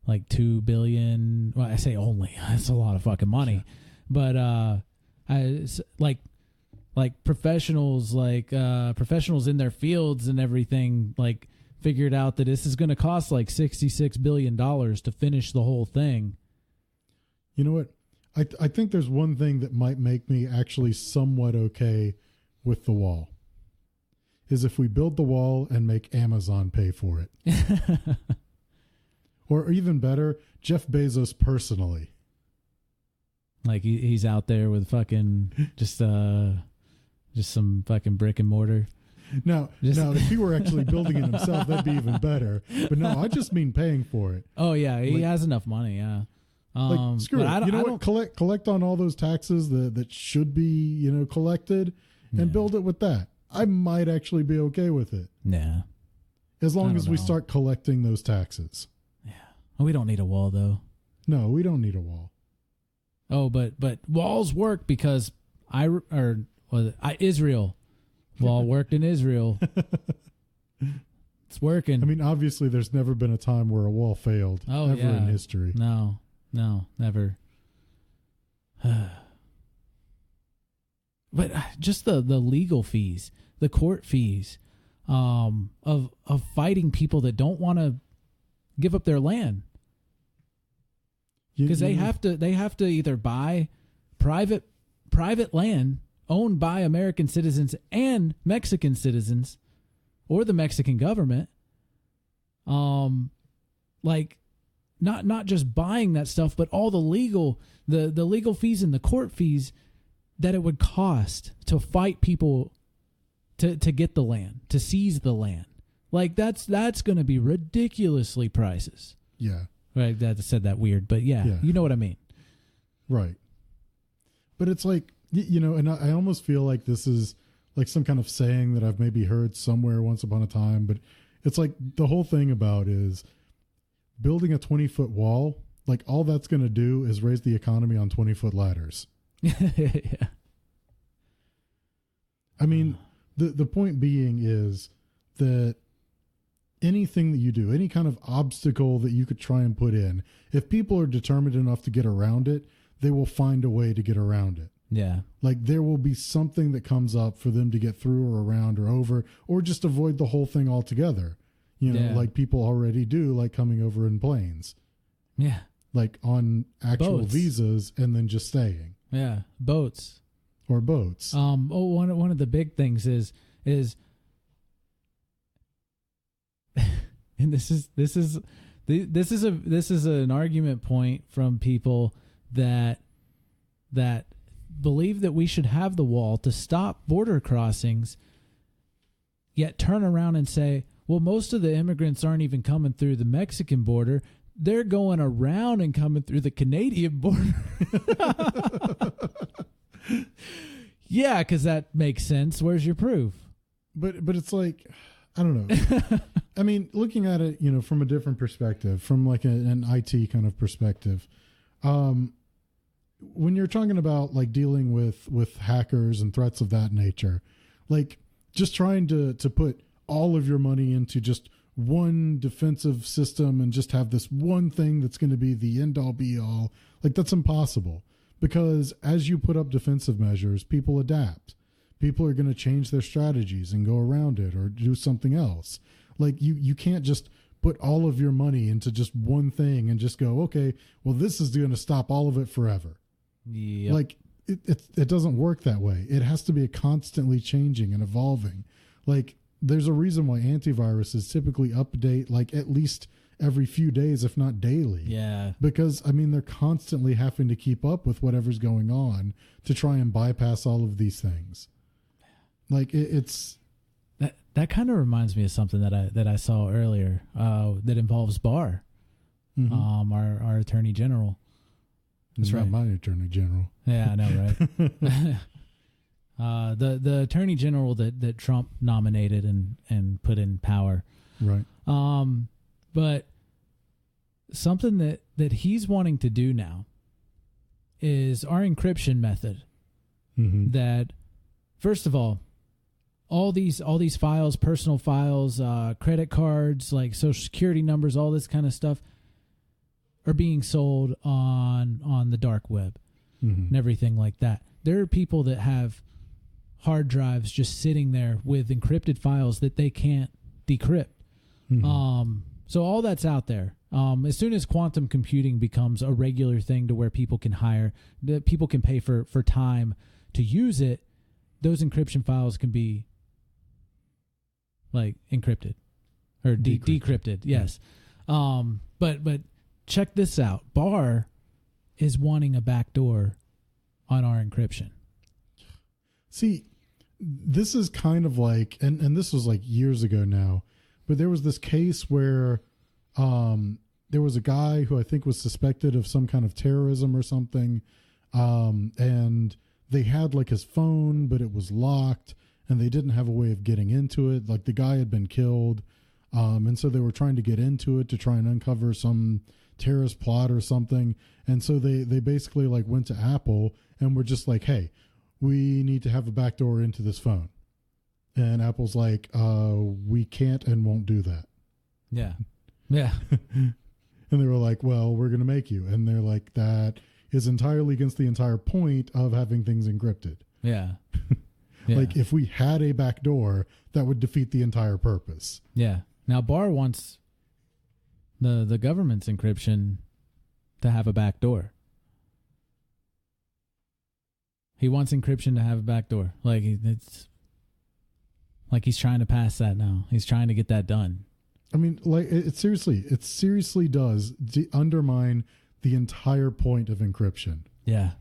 $2 billion. Well, I say only. That's a lot of fucking money. But like professionals, professionals in their fields and everything, like figured out that this is going to cost like $66 billion to finish the whole thing. You know what? I think there's one thing that might make me actually somewhat okay with the wall. Is if we build the wall and make Amazon pay for it. Or even better, Jeff Bezos personally. Like he's out there with fucking just some fucking brick and mortar. Now, if he were actually building it himself, that'd be even better. But no, I just mean paying for it. Oh yeah, he has enough money. Yeah. Screw it. You know what? Collect on all those taxes that should be collected, and build it with that. I might actually be okay with it. Yeah. As long as we start collecting those taxes. Yeah. We don't need a wall, though. No, we don't need a wall. Oh, but walls work because Israel. Wall worked in Israel. It's working. I mean, obviously, there's never been a time where a wall failed ever in history. No, never. But just the legal fees, the court fees, of fighting people that don't want to give up their land, because they have to either buy private land owned by American citizens and Mexican citizens, or the Mexican government. Like not just buying that stuff, but all the legal fees and the court fees that it would cost to fight people to get the land, to seize the land. Like that's going to be ridiculously prices. Yeah. Right. That said that weird, but yeah, you know what I mean. Right. But it's like, and I almost feel like this is like some kind of saying that I've maybe heard somewhere once upon a time, but it's like the whole thing about is building a 20-foot wall. Like all that's going to do is raise the economy on 20-foot ladders. Yeah. I mean, the point being is that anything that you do, any kind of obstacle that you could try and put in, if people are determined enough to get around it, they will find a way to get around it. Yeah. Like there will be something that comes up for them to get through or around or over, or just avoid the whole thing altogether. Like people already do, like coming over in planes. Yeah. Like on actual boats. Visas and then just staying. Yeah. Boats. Or boats. One of the big things is and this is an argument point from people that believe that we should have the wall to stop border crossings, yet turn around and say, well, most of the immigrants aren't even coming through the Mexican border. They're going around and coming through the Canadian border. Yeah, because that makes sense. Where's your proof? But it's like, I don't know. I mean, looking at it, from a different perspective, from like an IT kind of perspective, when you're talking about like dealing with hackers and threats of that nature, like just trying to put all of your money into just one defensive system and just have this one thing that's going to be the end all be all, like that's impossible. Because as you put up defensive measures, people adapt. People are going to change their strategies and go around it or do something else. Like you can't just put all of your money into just one thing and just go, okay, well, this is going to stop all of it forever. Yep. Like it doesn't work that way. It has to be constantly changing and evolving. Like there's a reason why antiviruses typically update like at least every few days, if not daily. Yeah. Because, I mean, they're constantly having to keep up with whatever's going on to try and bypass all of these things. Like, it's... That kind of reminds me of something that I saw earlier that involves Barr, Mm-hmm. Our Attorney General. That's right. Not my Attorney General. Yeah, I know, right? The Attorney General that Trump nominated and put in power. Right. But something that he's wanting to do now is our encryption method. Mm-hmm. That, first of all these files, personal files, credit cards, like social security numbers, all this kind of stuff are being sold on the dark web and everything like that. There are people that have hard drives just sitting there with encrypted files that they can't decrypt. Mm-hmm. So all that's out there. As soon as quantum computing becomes a regular thing to where people can people can pay for time to use it, those encryption files can be like encrypted or decrypted. Yes. Yeah. But check this out. Barr is wanting a backdoor on our encryption. See, this is kind of like, and this was like years ago now, but there was this case where there was a guy who I think was suspected of some kind of terrorism or something, and they had like his phone, but it was locked, and they didn't have a way of getting into it. Like the guy had been killed, And so they were trying to get into it to try and uncover some terrorist plot or something. And so they basically like went to Apple and were just like, hey, we need to have a backdoor into this phone. And Apple's like, we can't and won't do that. Yeah. Yeah. And they were like, well, we're going to make you. And they're like, that is entirely against the entire point of having things encrypted. Yeah. Yeah. Like if we had a backdoor, that would defeat the entire purpose. Yeah. Now Barr wants the government's encryption to have a backdoor. He wants encryption to have a backdoor. Like it's like he's trying to pass that now. He's trying to get that done. I mean, like it seriously does undermine the entire point of encryption. Yeah.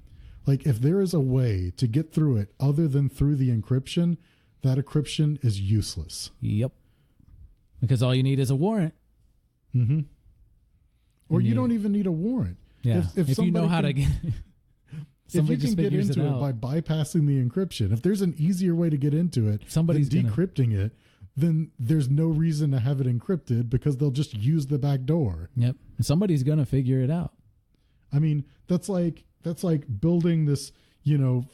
Like if there is a way to get through it other than through the encryption, that encryption is useless. Yep. Because all you need is a warrant. Mm-hmm. Or you don't even need a warrant. Yeah. If you know how to get... If you can get into it by bypassing the encryption, if there's an easier way to get into it than decrypting it, then there's no reason to have it encrypted because they'll just use the back door. Yep. Somebody's going to figure it out. I mean, that's like building this,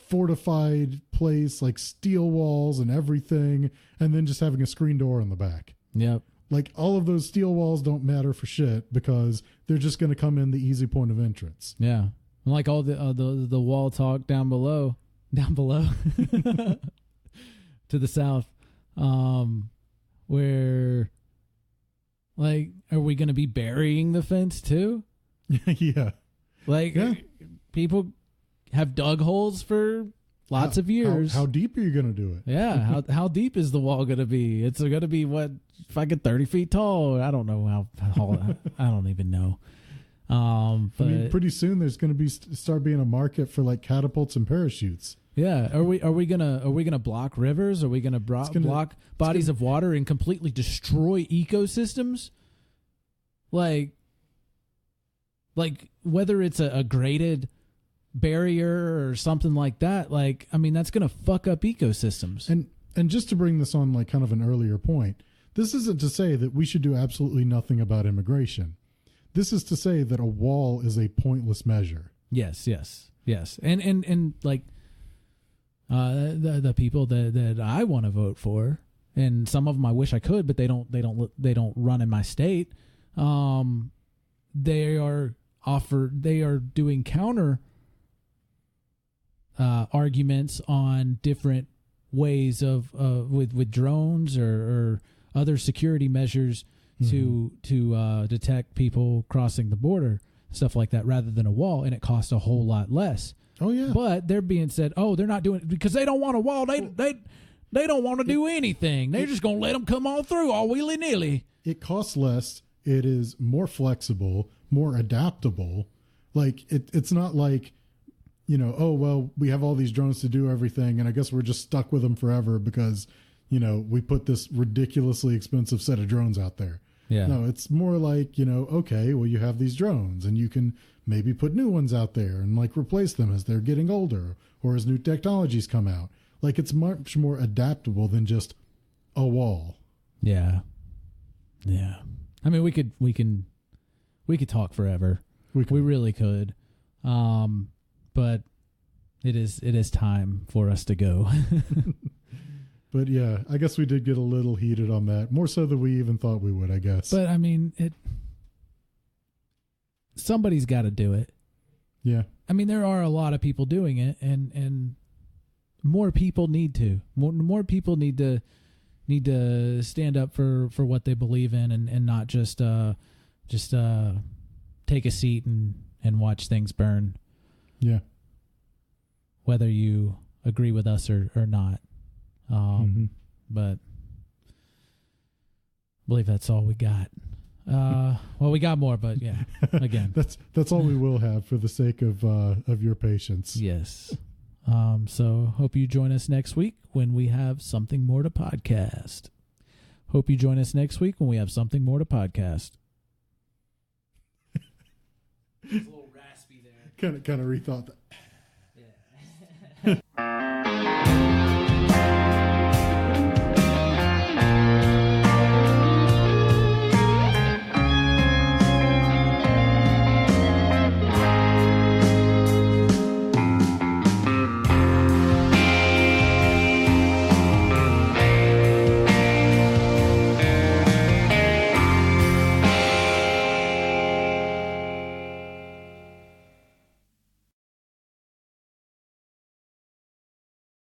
fortified place, like steel walls and everything, and then just having a screen door on the back. Yep. Like all of those steel walls don't matter for shit because they're just going to come in the easy point of entrance. Yeah. Like all the wall talk down below to the south, where like, are we going to be burying the fence too? Yeah. Like people have dug holes for lots of years. How deep are you going to do it? Yeah. How deep is the wall going to be? It's going to be what, fucking 30 feet tall? I don't know how tall. I don't even know. But I mean, pretty soon there's going to start being a market for like catapults and parachutes. Yeah, are we gonna block rivers? Are we gonna block bodies of water and completely destroy ecosystems? Like whether it's a graded barrier or something like that. Like, I mean, that's gonna fuck up ecosystems. And just to bring this on, like kind of an earlier point, this isn't to say that we should do absolutely nothing about immigration. This is to say that a wall is a pointless measure. Yes. And like the people that I want to vote for, and some of them I wish I could, but they don't run in my state. They are doing counter arguments on different ways of with drones or other security measures to detect people crossing the border, stuff like that, rather than a wall, and it costs a whole lot less. Oh yeah. But they're being said, they're not doing it because they don't want a wall. They don't want to do anything. They're just going to let them come on through all willy nilly. It costs less. It is more flexible, more adaptable. Like it's not like, we have all these drones to do everything, and I guess we're just stuck with them forever because, we put this ridiculously expensive set of drones out there. Yeah. No, it's more like, okay, well, you have these drones and you can maybe put new ones out there and like replace them as they're getting older or as new technologies come out. Like it's much more adaptable than just a wall. Yeah. Yeah. I mean, we could talk forever. We really could. But it is time for us to go. But yeah, I guess we did get a little heated on that, more so than we even thought we would, I guess. But I mean, somebody's got to do it. Yeah. I mean, there are a lot of people doing it, and more people need to. More people need to stand up for what they believe in, and not just take a seat and watch things burn. Yeah. Whether you agree with us or not. But I believe that's all we got. Well, we got more, but yeah, again, that's all we will have for the sake of your patience. Yes. So hope you join us next week when we have something more to podcast. Hope you join us next week when we have something more to podcast. It's a little raspy there. Kind of rethought that.